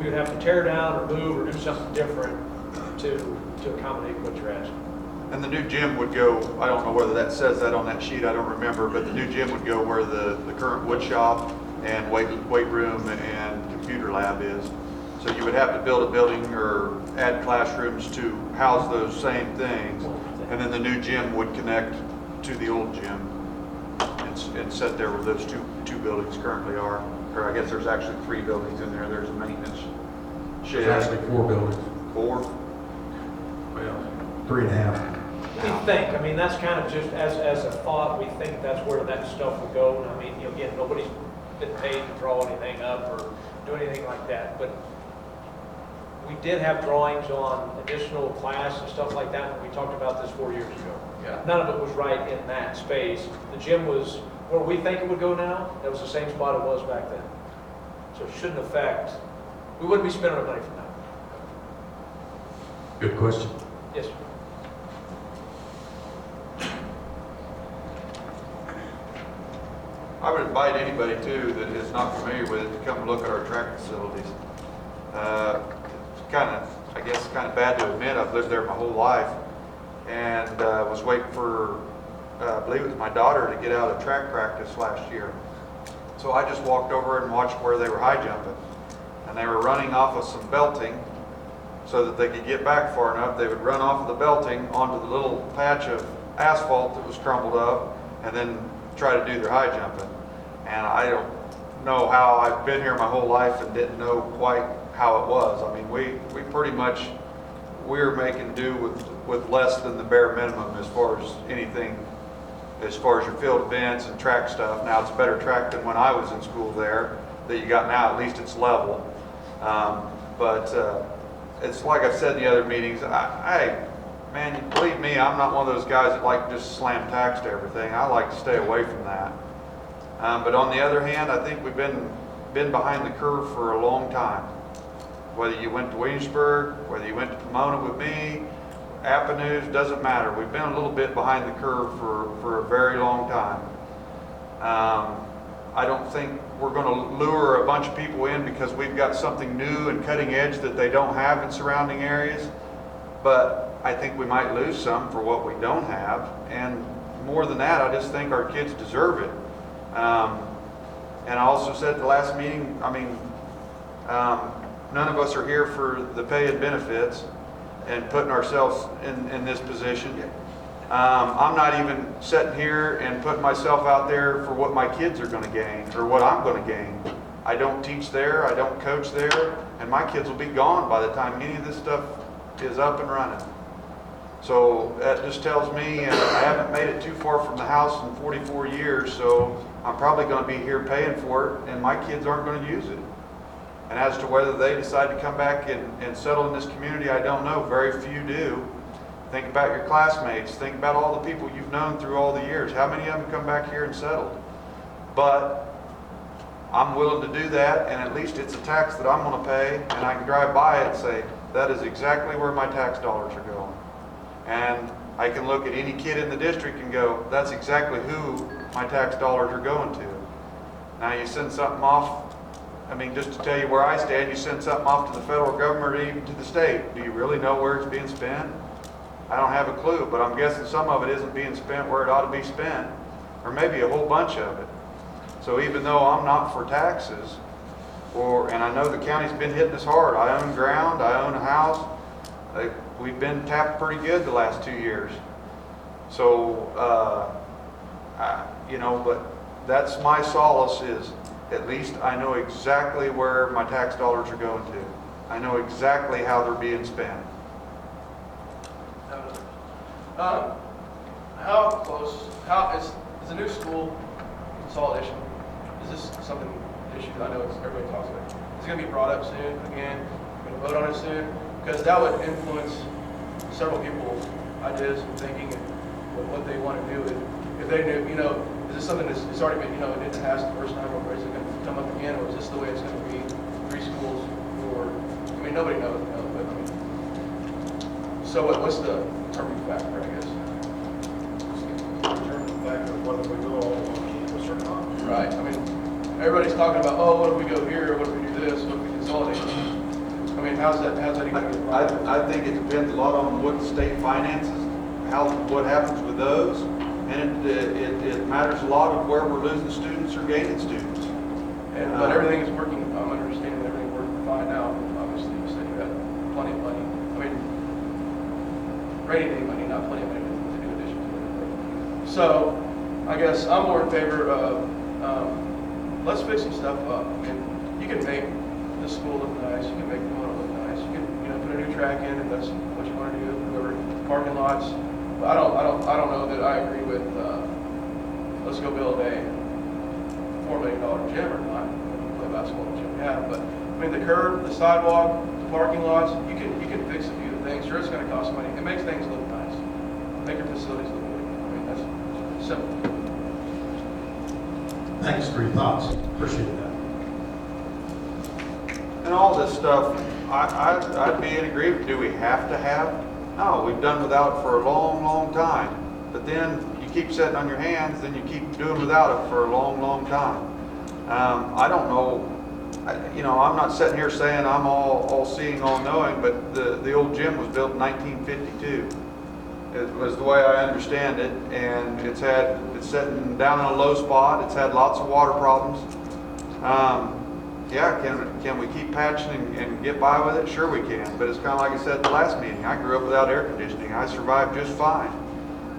would have to tear down or move or do something different to accommodate what you're asking. And the new gym would go, I don't know whether that says that on that sheet, I don't remember, but the new gym would go where the current wood shop and weight room and computer lab is. So you would have to build a building or add classrooms to house those same things. And then the new gym would connect to the old gym and sit there where those two buildings currently are. Or I guess there's actually 3 buildings in there. There's a maintenance shed. There's actually 4 buildings. 4? Well, 3.5. We think, that's kind of just as a thought, we think that's where that stuff would go. And again, nobody's been paid to draw anything up or do anything like that. But we did have drawings on additional class and stuff like that when we talked about this 4 years ago. Yeah. None of it was right in that space. The gym was where we think it would go now. That was the same spot it was back then. So it shouldn't affect, we wouldn't be spending our money from that. Good question. Yes, sir. I would invite anybody too that is not familiar with it to come look at our track facilities. It's I guess it's kind of bad to admit, I've lived there my whole life and was waiting for, I believe it was my daughter to get out of track practice last year. So I just walked over and watched where they were high jumping. And they were running off of some belting so that they could get back far enough. They would run off of the belting onto the little patch of asphalt that was crumbled up and then try to do their high jumping. And I don't know how, I've been here my whole life and didn't know quite how it was. I mean, we pretty much, we're making do with less than the bare minimum as far as anything, as far as your field events and track stuff. Now it's a better track than when I was in school there that you got now, at least it's level. But it's like I've said in the other meetings, man, believe me, I'm not one of those guys that like to just slam tacks to everything. I like to stay away from that. But on the other hand, I think we've been behind the curve for a long time. Whether you went to Williamsburg, whether you went to Pomona with me, Appanoose, doesn't matter. We've been a little bit behind the curve for a very long time. I don't think we're going to lure a bunch of people in because we've got something new and cutting edge that they don't have in surrounding areas. But I think we might lose some for what we don't have. And more than that, I just think our kids deserve it. And I also said at the last meeting, none of us are here for the pay and benefits and putting ourselves in this position. I'm not even sitting here and putting myself out there for what my kids are going to gain or what I'm going to gain. I don't teach there, I don't coach there, and my kids will be gone by the time any of this stuff is up and running. So that just tells me, and I haven't made it too far from the house in 44 years, so I'm probably going to be here paying for it, and my kids aren't going to use it. And as to whether they decide to come back and settle in this community, I don't know. Very few do. Think about your classmates. Think about all the people you've known through all the years. How many of them come back here and settled? But I'm willing to do that, and at least it's a tax that I'm going to pay, and I can drive by it and say, that is exactly where my tax dollars are going. And I can look at any kid in the district and go, that's exactly who my tax dollars are going to. Now you send something off, just to tell you where I stand, you send something off to the federal government or even to the state. Do you really know where it's being spent? I don't have a clue, but I'm guessing some of it isn't being spent where it ought to be spent, or maybe a whole bunch of it. So even though I'm not for taxes, and I know the county's been hitting us hard, I own ground, I own a house, we've been tapped pretty good the last 2 years. So, but that's my solace is, at least I know exactly where my tax dollars are going to. I know exactly how they're being spent. How close, is a new school consolidation, is this something, issue that I know everybody talks about? Is it going to be brought up soon again? Going to vote on it soon? Because that would influence several people's ideas and thinking and what they want to do. If they knew, is this something that's it's already been, it didn't pass the first time, or is it going to come up again, or is this the way it's going to be? 3 schools, or, nobody knows, but so what's the determining factor, I guess? Determine the fact of whether we go all on campus or not. Right, everybody's talking about, oh, what if we go here, what if we do this, what if we consolidate? How's that even going to I think it depends a lot on what the state finances, what happens with those, and it matters a lot of where we're losing students or gaining students. But everything is working, I'm understanding that everything's working fine now, obviously you said you had plenty of money. Rainy day money, not plenty of money in addition to it. So, I guess I'm more in favor of, let's fix some stuff up. You can make the school look nice, you can make the one look nice, you can, put a new track in if that's what you want to do, whoever, parking lots. But I don't know that I agree with, let's go build a $4 million gym or not, play basketball gym we have. But, the curb, the sidewalk, the parking lots, you can fix a few things. Sure, it's going to cost money. It makes things look nice. Make your facilities look good. That's simple. Thanks for your thoughts. Appreciate that. And all this stuff, I'd be in agreement. Do we have to have? No, we've done without it for a long, long time. But then you keep sitting on your hands, then you keep doing without it for a long, long time. I don't know. I'm not sitting here saying I'm all seeing, all knowing, but the old gym was built in 1952. It was the way I understand it, and it's sitting down in a low spot. It's had lots of water problems. Can we keep patching and get by with it? Sure we can, but it's kind of like I said at the last meeting. I grew up without air conditioning. I survived just fine.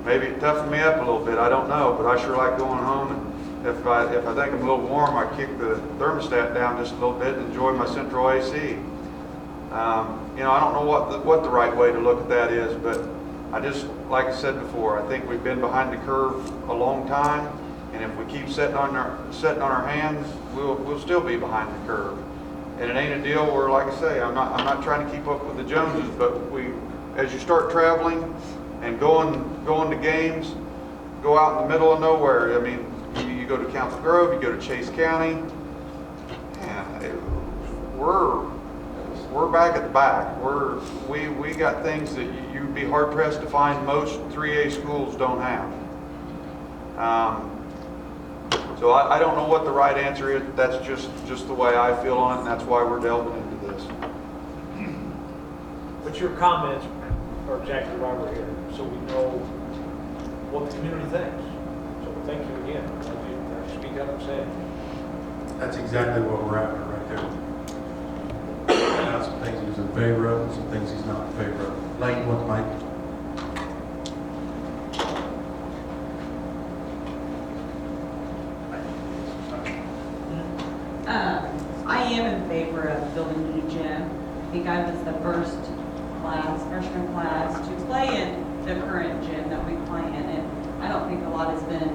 Maybe it toughened me up a little bit. I don't know, but I sure like going home, and if I think I'm a little warm, I kick the thermostat down just a little bit and enjoy my central AC. I don't know what the right way to look at that is, but I just, like I said before, I think we've been behind the curve a long time, and if we keep sitting on our hands, we'll still be behind the curve. And it ain't a deal where, like I say, I'm not trying to keep up with the Joneses, but as you start traveling and going to games, go out in the middle of nowhere. You go to Council Grove, you go to Chase County, and we're back at the back. We got things that you'd be hard pressed to find most 3A schools don't have. So I don't know what the right answer is. That's just the way I feel on it, and that's why we're delving into this. But your comments are exactly why we're here, so we know what the community thinks. So thank you again. Speak up and say it. That's exactly what we're after right there. Now, some things he's in favor of and some things he's not in favor of. Lane, what, Mike? I am in favor of building a new gym. I think I was the freshman class to play in the current gym that we play in, and I don't think a lot has been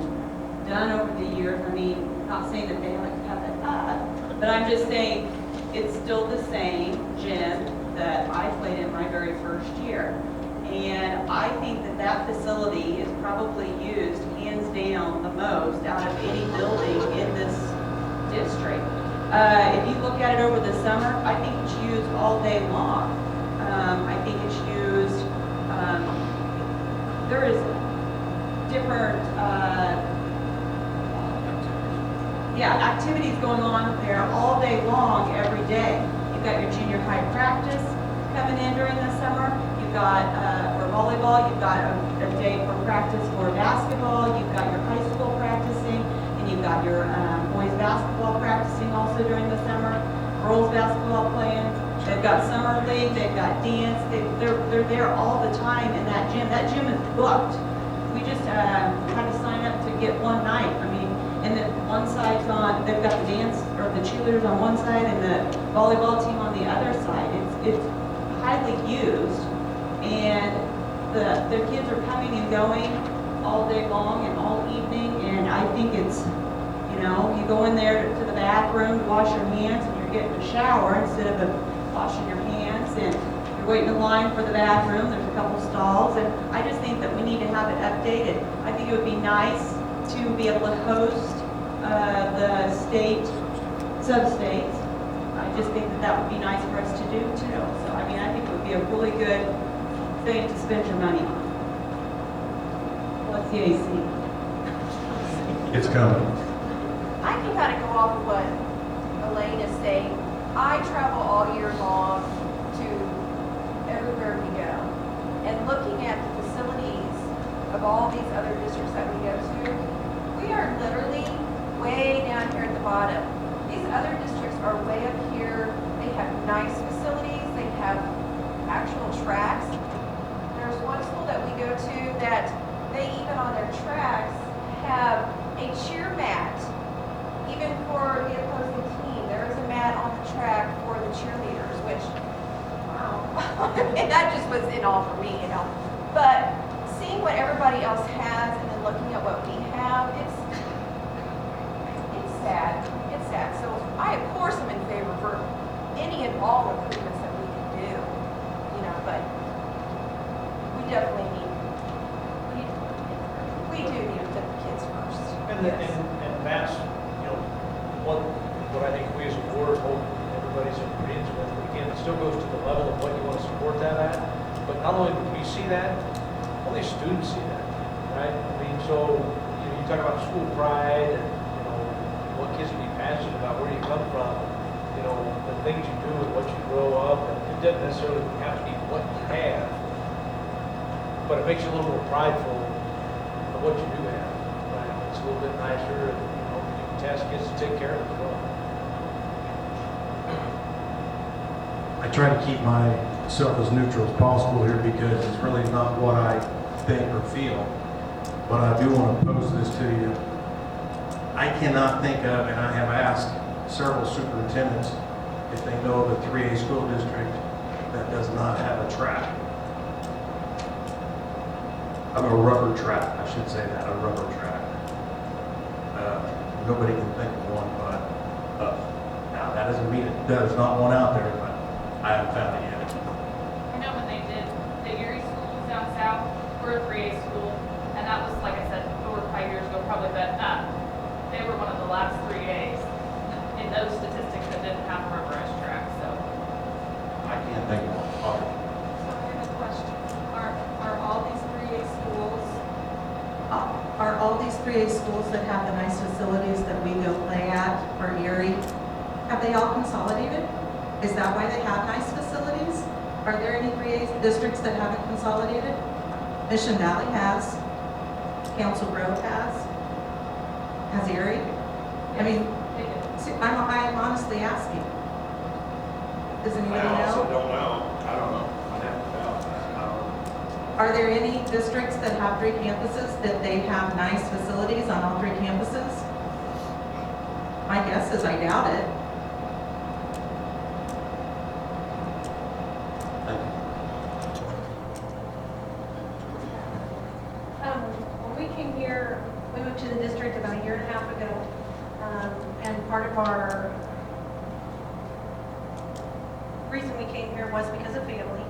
done over the years. Not saying that they haven't cut it up, but I'm just saying it's still the same gym that I played in my very first year. And I think that facility is probably used hands down the most out of any building in this district. If you look at it over the summer, I think it's used all day long. I think it's used, there is different activities going on there all day long, every day. You've got your junior high practice coming in during the summer. You've got for volleyball, you've got a day for practice for basketball. You've got your high school practicing, and you've got your boys basketball practicing also during the summer, girls basketball playing. They've got summer league, they've got dance, they're there all the time in that gym. That gym is booked. We just had to sign up to get one night. I mean, and then one side's on, they've got the dance or the cheerleaders on one side and the volleyball team on the other side. It's highly used, and the kids are coming and going all day long and all evening, and I think it's, you know, you go in there to the bathroom to wash your hands and you're getting a shower instead of washing your hands, and you're waiting in line for the bathroom, there's a couple stalls, and I just think that we need to have it updated. I think it would be nice to be able to host the state, sub-states. I just think that that would be nice for us to do too. So, I mean, I think it would be a really good thing to spend your money on. What's the AC? It's coming. I can kind of go off of what Elaine is saying. I travel all year long to everywhere we go. And looking at the facilities of all these other districts that we go to, we are literally way down here at the bottom. These other districts are way up here. They have nice facilities. They have actual tracks. There's one school that we go to that they even on their tracks have a cheer mat, even for the opposing team. There is a mat on the track for the cheerleaders, which, wow. And that just was in all for me, you know. But seeing what everybody else has and then looking at what we have, it's sad. It's sad. So I, of course, am in favor for any and all improvements that we can do, you know, but we definitely need, we do need to put the kids first. And that's, you know, what I think we as a board hope everybody's in agreement with. Again, it still goes to the level of what you want to support that at. But not only do we see that, all these students see that, right? I mean, so, you know, you talk about school pride and, you know, what kids can be passionate about, where you come from, you know, the things you do and what you grow up, and it doesn't necessarily have to be what you have, but it makes you a little more prideful of what you do have, right? It's a little bit nicer, and, you know, you can task kids to take care of it as well. I try to keep myself as neutral as possible here because it's really not what I think or feel. But I do want to pose this to you. I cannot think of, and I have asked several superintendents if they know of a 3A school district that does not have a track. A rubber track, I should say that, a rubber track. Nobody can think of one, but now that doesn't mean there's not one out there, but I haven't found it yet. I know when they did the Erie schools down south, we're a 3A school, and that was, like I said, over 5 years ago probably, but they were one of the last 3As in those statistics that didn't have a rubberized track, so. I can't think of one. So I have a question. Are all these 3A schools, Are all these 3A schools that have the nice facilities that we go play at for Erie, have they all consolidated? Is that why they have nice facilities? Are there any 3A districts that haven't consolidated? Mission Valley has, Council Grove has Erie? I mean, see, I'm honestly asking. Does anybody I also know? don't know. I don't know. I haven't found that. I don't know. Are there any districts that have 3 campuses that they have nice facilities on all 3 campuses? My guess is I doubt it. when we came here, we moved to the district about a year and a half ago, and part of our reason we came here was because of family,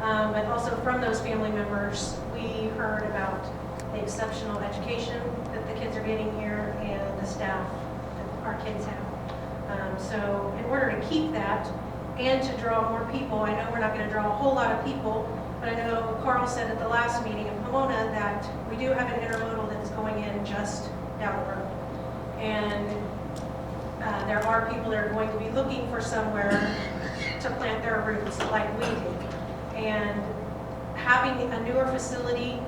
but also from those family members, we heard about the exceptional education that the kids are getting here and the staff that our kids have. So in order to keep that and to draw more people, I know we're not going to draw a whole lot of people, but I know Carl said at the last meeting in Pomona that we do have an intermodal that's going in just down the road. And there are people that are going to be looking for somewhere to plant their roots like we do. And having a newer facility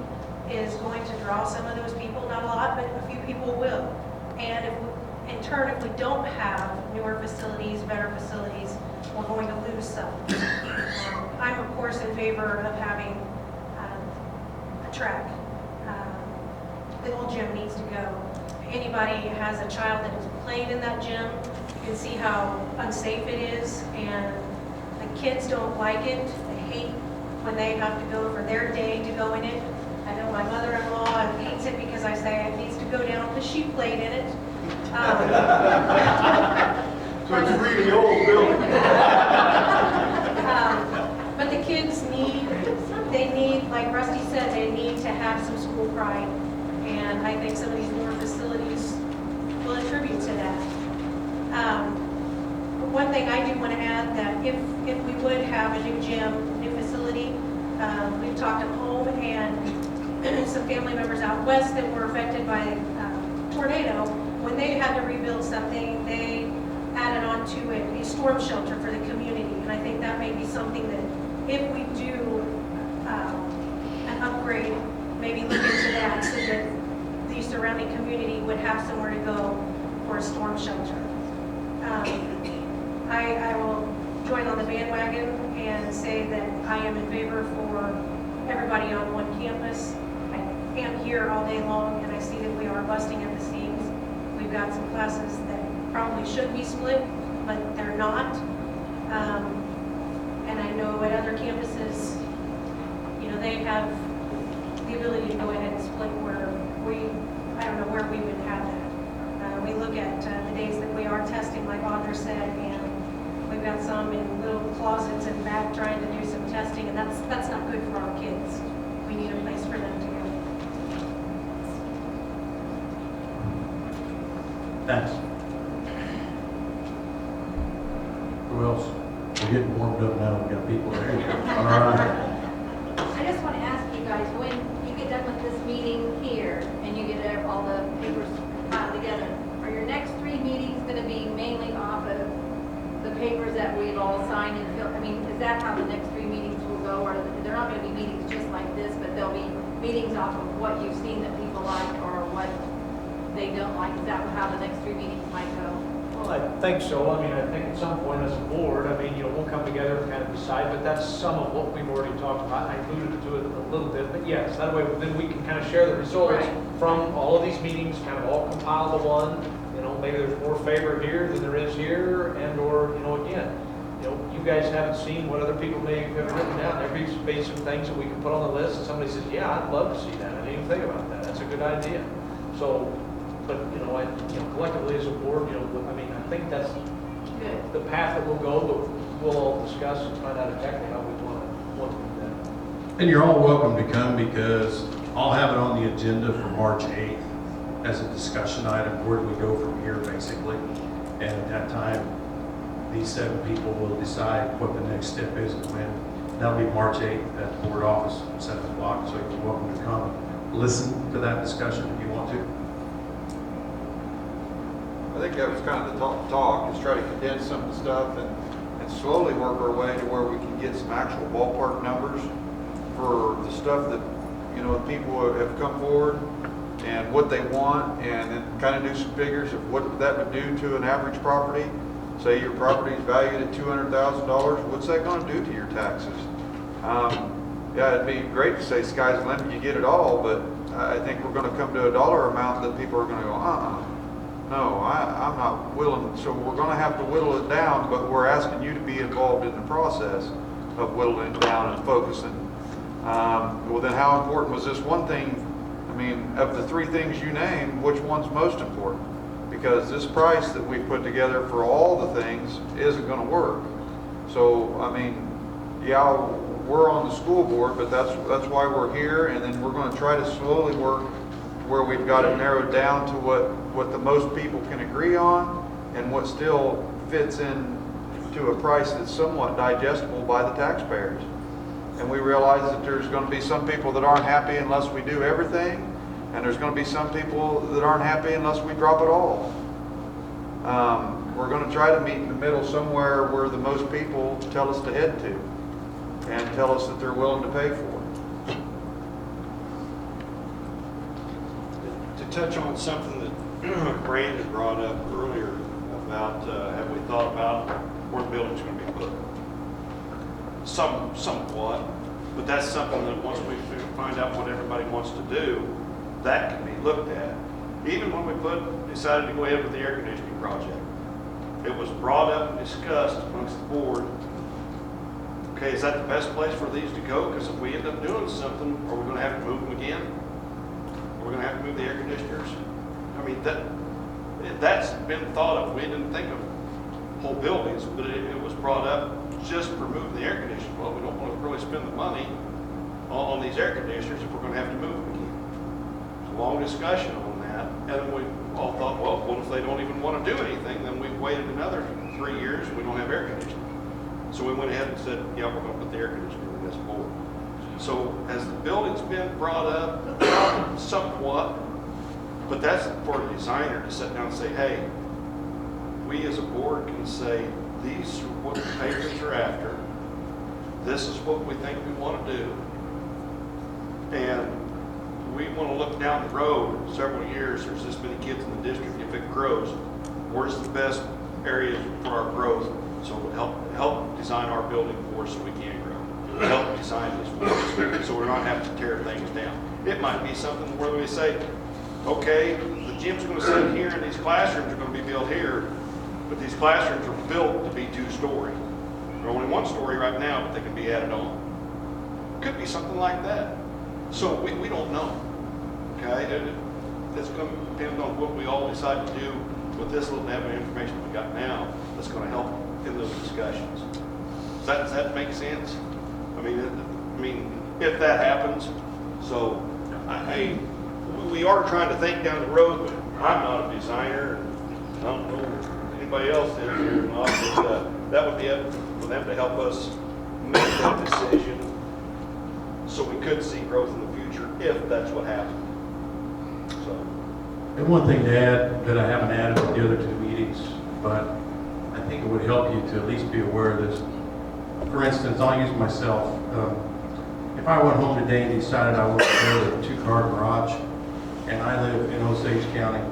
is going to draw some of those people, not a lot, but a few people will. And in turn, if we don't have newer facilities, better facilities, we're going to lose some. I'm of course in favor of having a track. The old gym needs to go. Anybody has a child that has played in that gym, you can see how unsafe it is, and the kids don't like it. They hate when they have to go for their day to go in it. I know my mother-in-law hates it because I say it needs to go down because she played in it. So it's really old building. But the kids they need, like Rusty said, they need to have some school pride. And I think some of these newer facilities will attribute to that. One thing I do want to add, that if we would have a new gym, new facility, we've talked at home and some family members out west that were affected by tornado, when they had to rebuild something, they added on to it a storm shelter for the community. And I think that may be something that if we do an upgrade, maybe look into that so that the surrounding community would have somewhere to go for a storm shelter. I will join on the bandwagon and say that I am in favor for everybody on one campus. I am here all day long and I see that we are busting at the seams. We've got some classes that probably should be split, but they're not. And I know at other campuses, they have the ability to go ahead and split where I don't know where we would have that. We look at the days that we are testing, like Audra said, and we've got some in little closets in back trying to do some testing, and that's not good for our kids. We need a place for them to go. Thanks. Who else? We're getting warmed up now. We've got people there. All right. I just want to ask you guys, when you get done with this meeting here and you get all the papers filed together, are your next 3 meetings going to be mainly off of the papers that we've all signed and filled? I mean, is that how the next 3 meetings will go? Or they're not going to be meetings just like this, but they'll be meetings off of what you've seen that people like or what they don't like? Is that how the next 3 meetings might go? Well, I think so. I mean, I think at some point as a board, we'll come together and kind of decide, but that's some of what we've already talked about. I alluded to it a little bit, but yes, that way then we can kind of share the results from all of these meetings, kind of all compile to one. Maybe there's more favor here than there is here, and or, again, you guys haven't seen what other people may have written down. There may be some things that we can put on the list, and somebody says, yeah, I'd love to see that. I didn't even think about that. That's a good idea. So, but, collectively as a board, I think that's Good. the path that we'll go, but we'll all discuss and find out exactly how we want to do that. And you're all welcome to come because I'll have it on the agenda for March 8th as a discussion item. Where do we go from here, basically? And at that time, these 7 people will decide what the next step is and when. That'll be March 8th at the board office, 7 o'clock, so you're welcome to come and listen to that discussion if you want to. I think that was kind of the talk, is try to condense some of the stuff and slowly work our way to where we can get some actual ballpark numbers for the stuff that, people have come forward and what they want, and then kind of do some figures of what that would do to an average property. Say your property is valued at $200,000, what's that going to do to your taxes? Yeah, it'd be great to say sky's the limit, you get it all, but I think we're going to come to a dollar amount that people are going to go, no, I'm not willing. So we're going to have to whittle it down, but we're asking you to be involved in the process of whittling it down and focusing. Well, then how important was this one thing? I mean, of the 3 things you named, which one's most important? Because this price that we put together for all the things isn't going to work. So, yeah, we're on the school board, but that's why we're here, and then we're going to try to slowly work where we've got it narrowed down to what the most people can agree on and what still fits in to a price that's somewhat digestible by the taxpayers. And we realize that there's going to be some people that aren't happy unless we do everything, and there's going to be some people that aren't happy unless we drop it all. We're going to try to meet in the middle somewhere where the most people tell us to head to and tell us that they're willing to pay for it. To touch on something that Brand had brought up earlier about, have we thought about where the building's gonna be put? Somewhat, but that's something that once we find out what everybody wants to do, that can be looked at. Even when we decided to go ahead with the air conditioning project, it was brought up and discussed amongst the board. Okay, is that the best place for these to go? Because if we end up doing something, are we gonna have to move them again? Are we gonna have to move the air conditioners? I mean, that's been thought of. We didn't think of whole buildings, but it was brought up just for moving the air conditioners. Well, we don't want to really spend the money on these air conditioners if we're gonna have to move them again. It's a long discussion on that, and then we all thought, well, what if they don't even want to do anything? Then we've waited another 3 years and we don't have air conditioning. So we went ahead and said, yeah, we're going to put the air conditioning in this board. So has the building's been brought up somewhat, but that's for a designer to sit down and say, hey, we as a board can say, these are what the patrons are after. This is what we think we want to do. And we want to look down the road several years. There's this many kids in the district. If it grows, where's the best areas for our growth? So help design our building for us so we can grow. Help design this for us so we're not having to tear things down. It might be something where we say, okay, the gym's going to sit here and these classrooms are going to be built here, but these classrooms are built to be 2-story. They're only 1-story right now, but they can be added on. Could be something like that. So we don't know. Okay, it's going to depend on what we all decide to do with this little bit of information we got now. That's going to help in those discussions. Does that make sense? I mean, if that happens, so we are trying to think down the road. But I'm not a designer, and I don't know if anybody else is here or not. But that would be up for them to help us make that decision, so we could see growth in the future if that's what happened. So. And one thing to add that I haven't added to the other 2 meetings, but I think it would help you to at least be aware of this. For instance, I'll use myself. If I went home today and decided I wanted to build a 2-car garage, and I live in Osage County,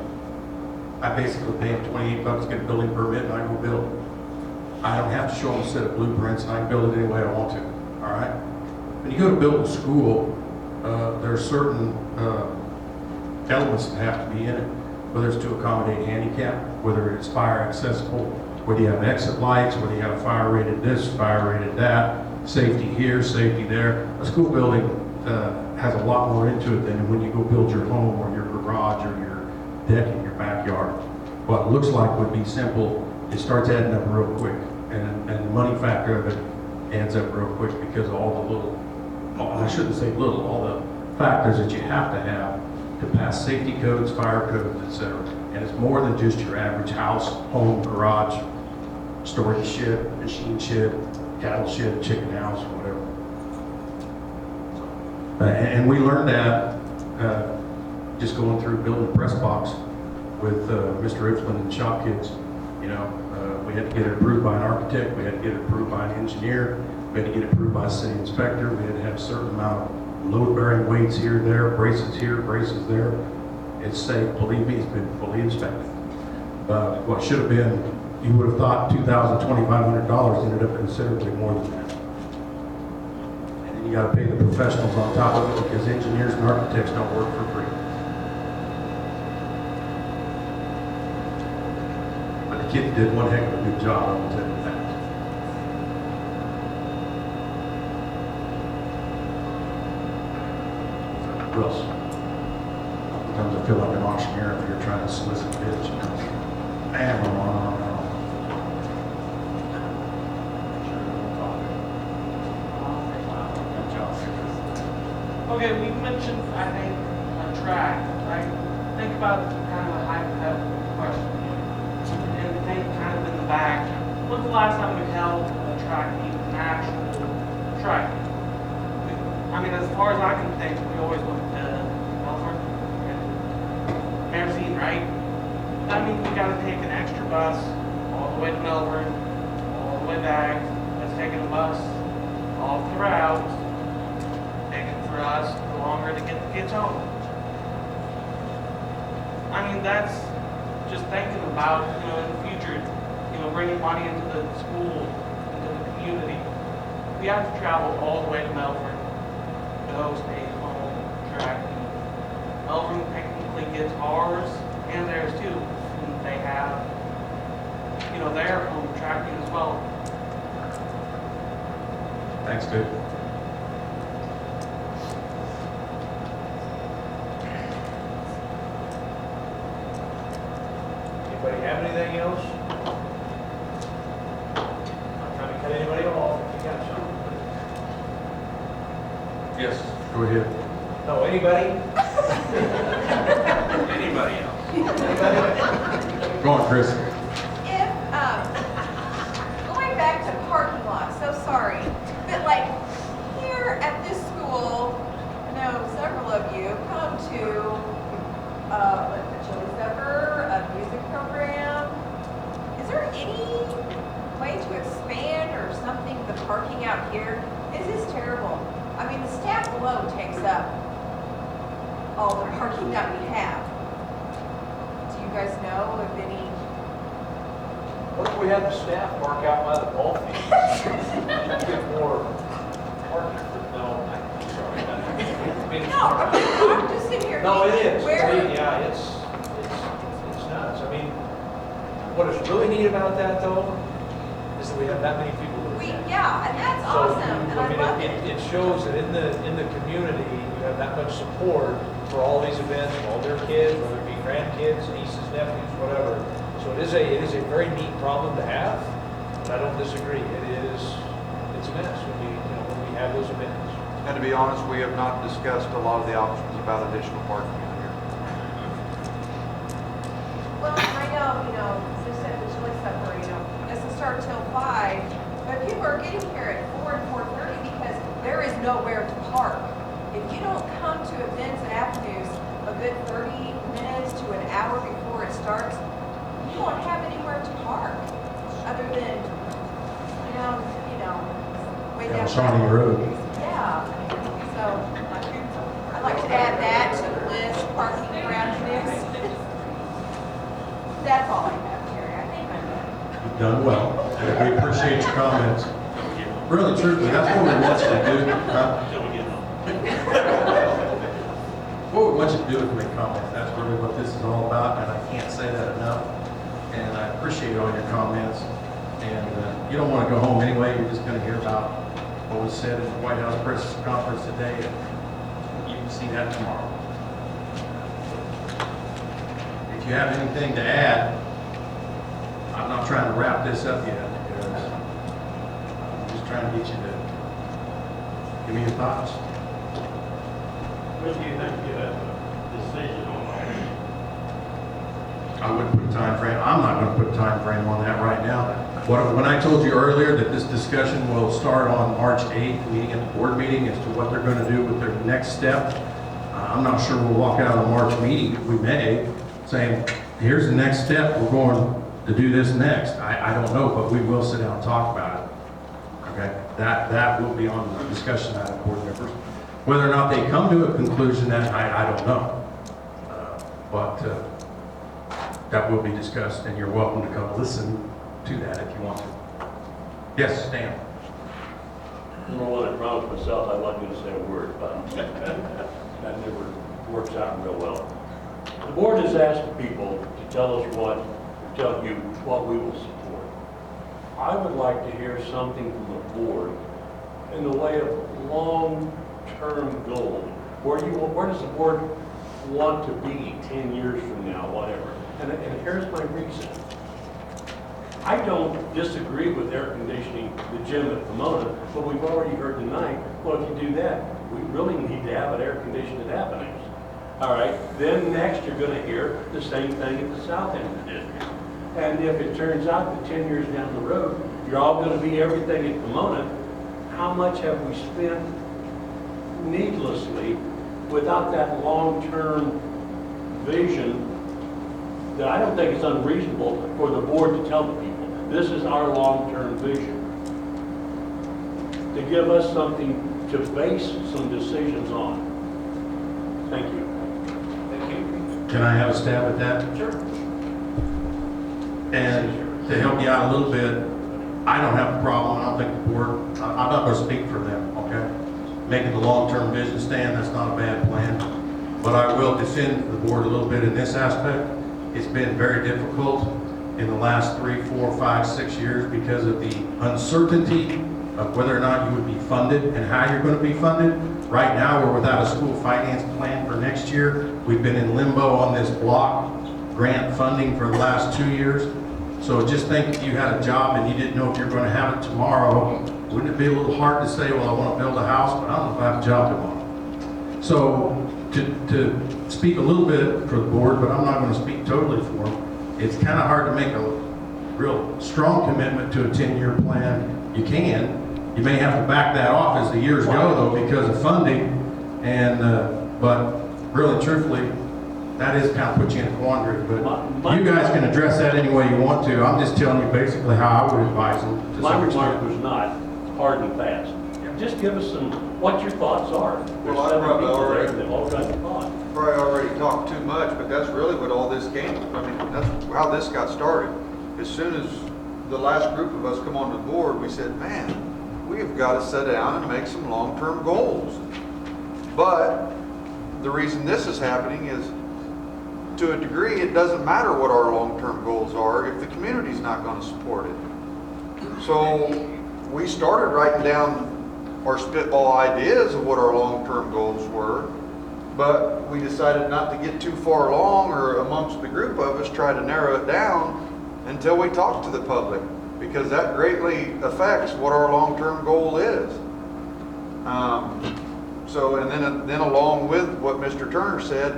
I basically pay them $28 to get a building permit, and I go build it. I don't have to show them a set of blueprints, and I can build it any way I want to. All right. When you go to build a school, there are certain elements that have to be in it, whether it's to accommodate handicap, whether it's fire accessible, whether you have exit lights, whether you have fire rated this, fire rated that, safety here, safety there. A school building has a lot more into it than when you go build your home or your garage or your deck in your backyard. What looks like would be simple, it starts adding up real quick, and the money factor of it adds up real quick because of all the little, I shouldn't say little, all the factors that you have to pass safety codes, fire codes, etc. And it's more than just your average house, home, garage, storage shed, machine shed, cattle shed, chicken house, whatever. And we learned that just going through building a press box with Mr. Iflin and Shop Kids. You know, we had to get it approved by an architect, we had to get it approved by an engineer, we had to get it approved by a city inspector, we had to have a certain amount of load-bearing weights here, there, braces here, braces there. It's safe, believe me, it's been fully inspected. What should have been, you would have thought $2,000, $2,500 ended up considerably more than that. And then you got to pay the professionals on top of it because engineers and architects don't work for free. But the kids did one heck of a good job, I will tell you that. Who else? Sometimes I feel like an auctioneer if you're trying to solicit bids, you know. Okay, we mentioned, I think, a track, right? Think about kind of a hypothetical question. And think kind of in the back, when's the last time we held a track meet, an actual track meet? I mean, as far as I can think, we always went to Melbourne and Marathon, right? That means we gotta take an extra bus all the way to Melbourne, all the way back. That's taking a bus off the route, taking for us longer to get the kids home. I mean, that's just thinking about, you know, in the future, you know, bringing money into the school, into the community. We have to travel all the way to Melbourne to host a home track meet. Melbourne technically gets ours and theirs too. And they have, you know, their home track meet as well. Thanks, dude. Anybody have anything else? Not trying to cut anybody off, if you got something. Yes, go ahead. No, anybody? Anybody else? Go on, Chris. If, going back to parking lots, so sorry, but like here at this school, I know several of you come to, like the Chili Supper, a music program. Is there any way to expand or something the parking out here? This is terrible. I mean, the staff alone takes up all the parking that we have. Do you guys know of any? What if we had the staff park out by the ball field? Get more parking. No, I'm sorry. I mean, No, I'm just sitting here. no, it thinking, is. Where? Yeah, it's nuts. I mean, what is really neat about that though, is that we have that many people that attend. Yeah, and that's So, awesome, and I love it. It shows that in the community, you have that much support for all these events, for all their kids, whether it be grandkids, nieces, nephews, whatever. So it is a very neat problem to have, but I don't disagree. It's a mess when we have those events. And to be honest, we have not discussed a lot of the options about additional parking out here. Well, I know, you said the chili supper, doesn't start till 5, but people are getting here at 4 and 4:30 because there is nowhere to park. If you don't come to events and afternoons a good 30 minutes to an hour before it starts, you won't have anywhere to park other than, way down. Shawnee Road. Yeah, so I'd like to add that to the list, parking around this. That's all I have, Terry. I think I'm done. You've done well. And we appreciate your comments. Really, truthfully, that's what we want you to do. Huh? What we want you to do is make comments. That's really what this is all about, and I can't say that enough. And I appreciate all your comments. And you don't want to go home anyway. You're just going to hear about what was said at the White House press conference today, and you can see that tomorrow. If you have anything to add, I'm not trying to wrap this up yet, because I'm just trying to get you to give me your thoughts. When do you think you have a decision on that? I wouldn't put a time frame. I'm not going to put a time frame on that right now. When I told you earlier that this discussion will start on March 8th, meeting at the board meeting, as to what they're going to do with their next step, I'm not sure we'll walk out of the March meeting. We may, saying, here's the next step. We're going to do this next. I don't know, but we will sit down and talk about it. Okay, that will be on the discussion item, board members. Whether or not they come to a conclusion, that I don't know. But that will be discussed, and you're welcome to come listen to that if you want to. Yes, Stan. Number one, I promised myself I'd like you to say a word, but that never works out real well. The board has asked the people to tell us what we will support. I would like to hear something from the board in the way of long-term goal. Where does the board want to be 10 years from now, whatever? And here's my reason. I don't disagree with air conditioning the gym at Pomona, but we've already heard tonight, well, if you do that, we really need to have it air conditioned at Avenues. All right, then next you're going to hear the same thing at the south end of the district. And if it turns out that 10 years down the road, you're all going to be everything at Pomona, how much have we spent needlessly without that long-term vision that I don't think it's unreasonable for the board to tell the people, this is our long-term vision. To give us something to base some decisions on. Thank you. Thank you. Can I have a stab at that? Sure. And to help you out a little bit, I don't have a problem, I don't think the board, I'm not gonna speak for them, okay? Making the long-term vision stand, that's not a bad plan. But I will defend the board a little bit in this aspect. It's been very difficult in the last 3, 4, 5, 6 years because of the uncertainty of whether or not you would be funded and how you're gonna be funded. Right now, we're without a school finance plan for next year. We've been in limbo on this block grant funding for the last 2 years. So just think if you had a job and you didn't know if you're going to have it tomorrow, wouldn't it be a little hard to say, well, I want to build a house, but I don't know if I have a job tomorrow. So to speak a little bit for the board, but I'm not going to speak totally for them, it's kind of hard to make a real strong commitment to a 10-year plan. You can. You may have to back that off as the years go, though, because of funding. And but really, truthfully, that is kind of put you in a quandary, but you guys can address that any way you want to. I'm just telling you basically how I would advise them. To My some remark extent. was not hard and fast. Just give us what your thoughts are. Well, I probably already- They've all got the thought. Probably already talked too much, but that's really what all this came, I mean, that's how this got started. As soon as the last group of us come on the board, we said, man, we've got to sit down and make some long-term goals. But the reason this is happening is, to a degree, it doesn't matter what our long-term goals are if the community's not going to support it. So we started writing down our spitball ideas of what our long-term goals were, but we decided not to get too far along, or amongst the group of us try to narrow it down until we talk to the public, because that greatly affects what our long-term goal is. And then along with what Mr. Turner said,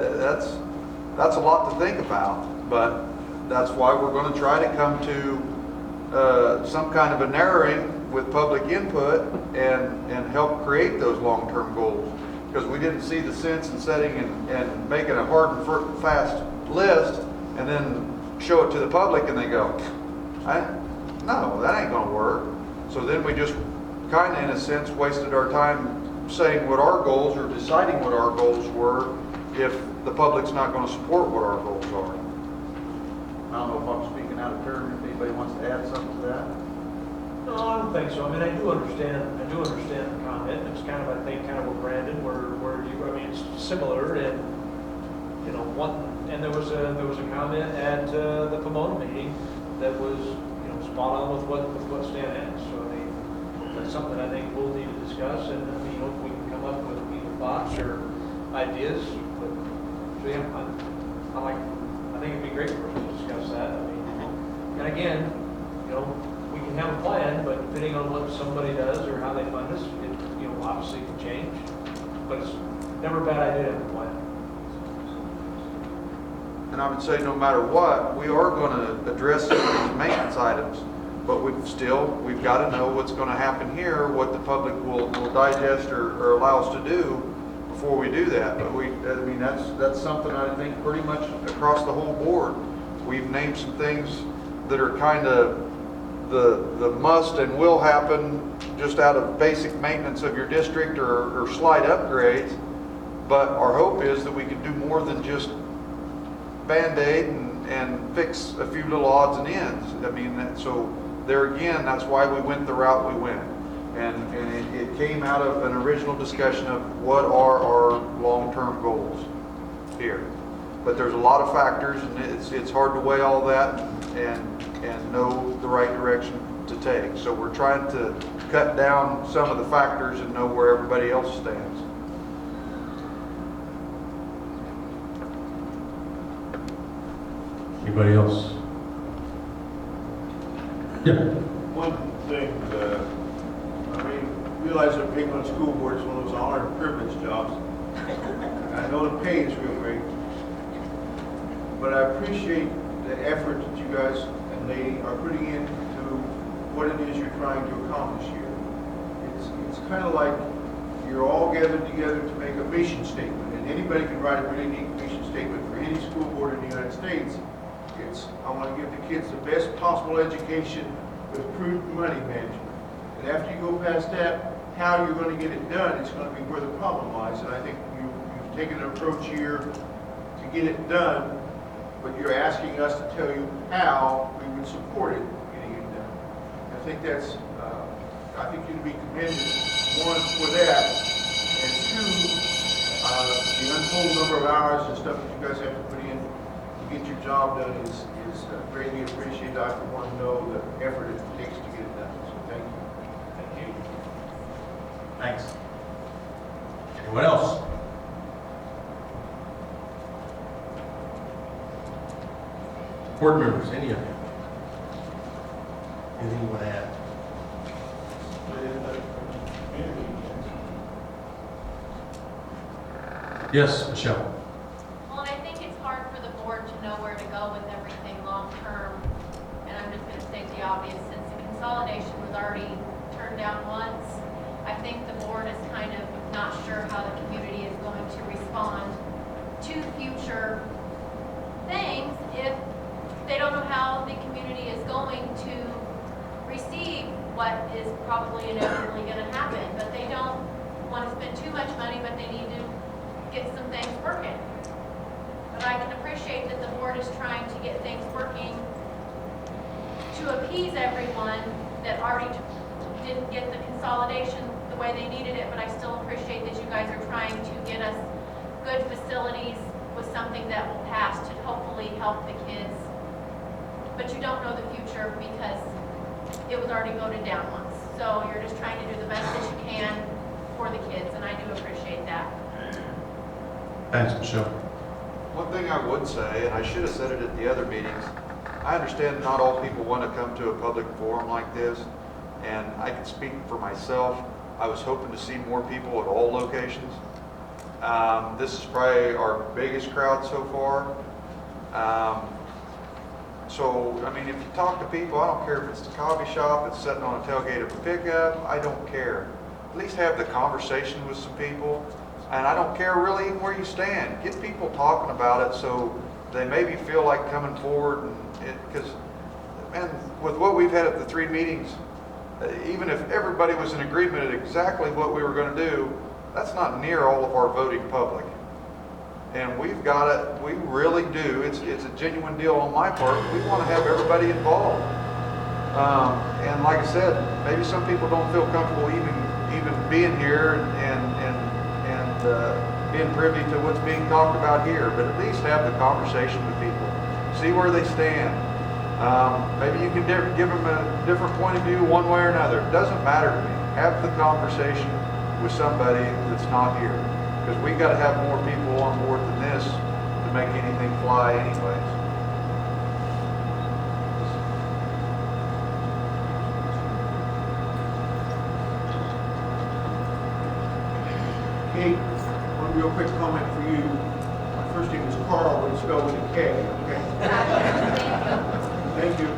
that's a lot to think about, but that's why we're going to try to come to some kind of a narrowing with public input and help create those long-term goals. Because we didn't see the sense in setting and making a hard and fast list and then show it to the public and they go, no, that ain't going to work. So then we just kind of, in a sense, wasted our time saying what our goals or deciding what our goals were if the public's not going to support what our goals are. I don't know if I'm speaking out of turn, if anybody wants to add something to that. No, I don't think so. I mean, I do understand the comment. It's kind of, I think, kind of what Brandon, where you, I mean, it's similar, and, you know, and there was a comment at the Pomona meeting that was, you know, spot on with what Stan had. So I mean, that's something I think we'll need to discuss, and I mean, you know, if we can come up with either thoughts or ideas. But so yeah, I think it'd be great for us to discuss that. I mean, and again, you know, we can have a plan, but depending on what somebody does or how they fund us, it, you know, obviously can change. But it's never a bad idea to have a plan. And I would say no matter what, we are going to address some of these maintenance items, but we've got to know what's going to happen here, what the public will digest or allow us to do before we do that. But I mean, that's something I think pretty much across the whole board. We've named some things that are kind of the must and will happen just out of basic maintenance of your district or slight upgrades. But our hope is that we can do more than just Band-Aid and fix a few little odds and ends. I mean, so there again, that's why we went the route we went. And it came out of an original discussion of what are our long-term goals here. But there's a lot of factors, and it's hard to weigh all that and know the right direction to take. So we're trying to cut down some of the factors and know where everybody else stands. Anybody else? Yeah. One thing, I mean, realize that being on the school board is one of those honor and privilege jobs. I know the pay is real great, but I appreciate the effort that you guys and lady are putting into what it is you're trying to accomplish here. It's kind of like you're all gathered together to make a mission statement, and anybody can write a really neat mission statement for any school board in the United States. I want to give the kids the best possible education with prudent money management. And after you go past that, how you're going to get it done is going to be where the problem lies. And I think you've taken an approach here to get it done but you're asking us to tell you how we would support it getting it done. I think that's, I think you'd be commended, one, for that, and two, the untold number of hours and stuff that you guys have to put in to get your job done is greatly appreciated. I for one know the effort it takes to get it done, so thank you. Thank you. Thanks. Anyone else? Board members, any of you? Anything you want to add? Yes, Michelle. Well, and I think it's hard for the board to know where to go with everything long-term. And I'm just going to state the obvious, since the consolidation was already turned down once, I think the board is kind of not sure how the community is going to respond to future things if they don't know how the community is going to receive what is probably inevitably going to happen. But they don't want to spend too much money, but they need to get some things working. But I can appreciate that the board is trying to get things working to appease everyone that already didn't get the consolidation the way they needed it, but I still appreciate that you guys are trying to get us good facilities with something that will pass to hopefully help the kids. But you don't know the future because it was already voted down once. So you're just trying to do the best that you can for the kids, and I do appreciate that. Thanks, Michelle. One thing I would say, and I should have said it at the other meetings, I understand not all people want to come to a public forum like this, and I can speak for myself. I was hoping to see more people at all locations. This is probably our biggest crowd so far. So, I mean, if you talk to people, I don't care if it's the coffee shop, it's sitting on a tailgate of a pickup, I don't care. At least have the conversation with some people. And I don't care really even where you stand. Get people talking about it so they maybe feel like coming forward. Because, man, with what we've had at the 3 meetings, even if everybody was in agreement at exactly what we were going to do, that's not near all of our voting public. And we've got it, we really do. It's a genuine deal on my part. We want to have everybody involved. And like I said, maybe some people don't feel comfortable even being here and being privy to what's being talked about here, but at least have the conversation with people. See where they stand. Maybe you can give them a different point of view one way or another. It doesn't matter to me. Have the conversation with somebody that's not here. Because we got to have more people on board than this to make anything fly anyways. Kate, one real quick comment for you. My first name is Carl, but it's spelled with a K, okay? Thank you.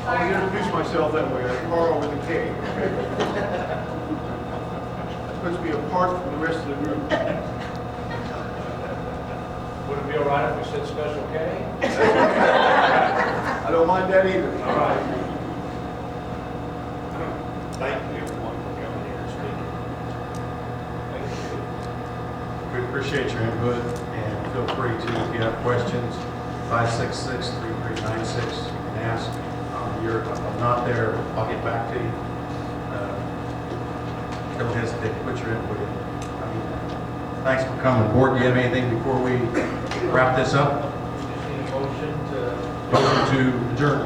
I want to introduce myself that way, Carl with a K, okay? That puts me apart from the rest of the group. Would it be all right if we said Special K? I don't mind that either. All right. Thank you everyone for coming here and speaking. Thank you. We appreciate your input, and feel free to, if you have questions, 566-3396, you can ask. If I'm not there, I'll get back to you. Don't hesitate to put your input in. Thanks for coming. Board, do you have anything before we wrap this up? Just need a motion to Motion to adjourn.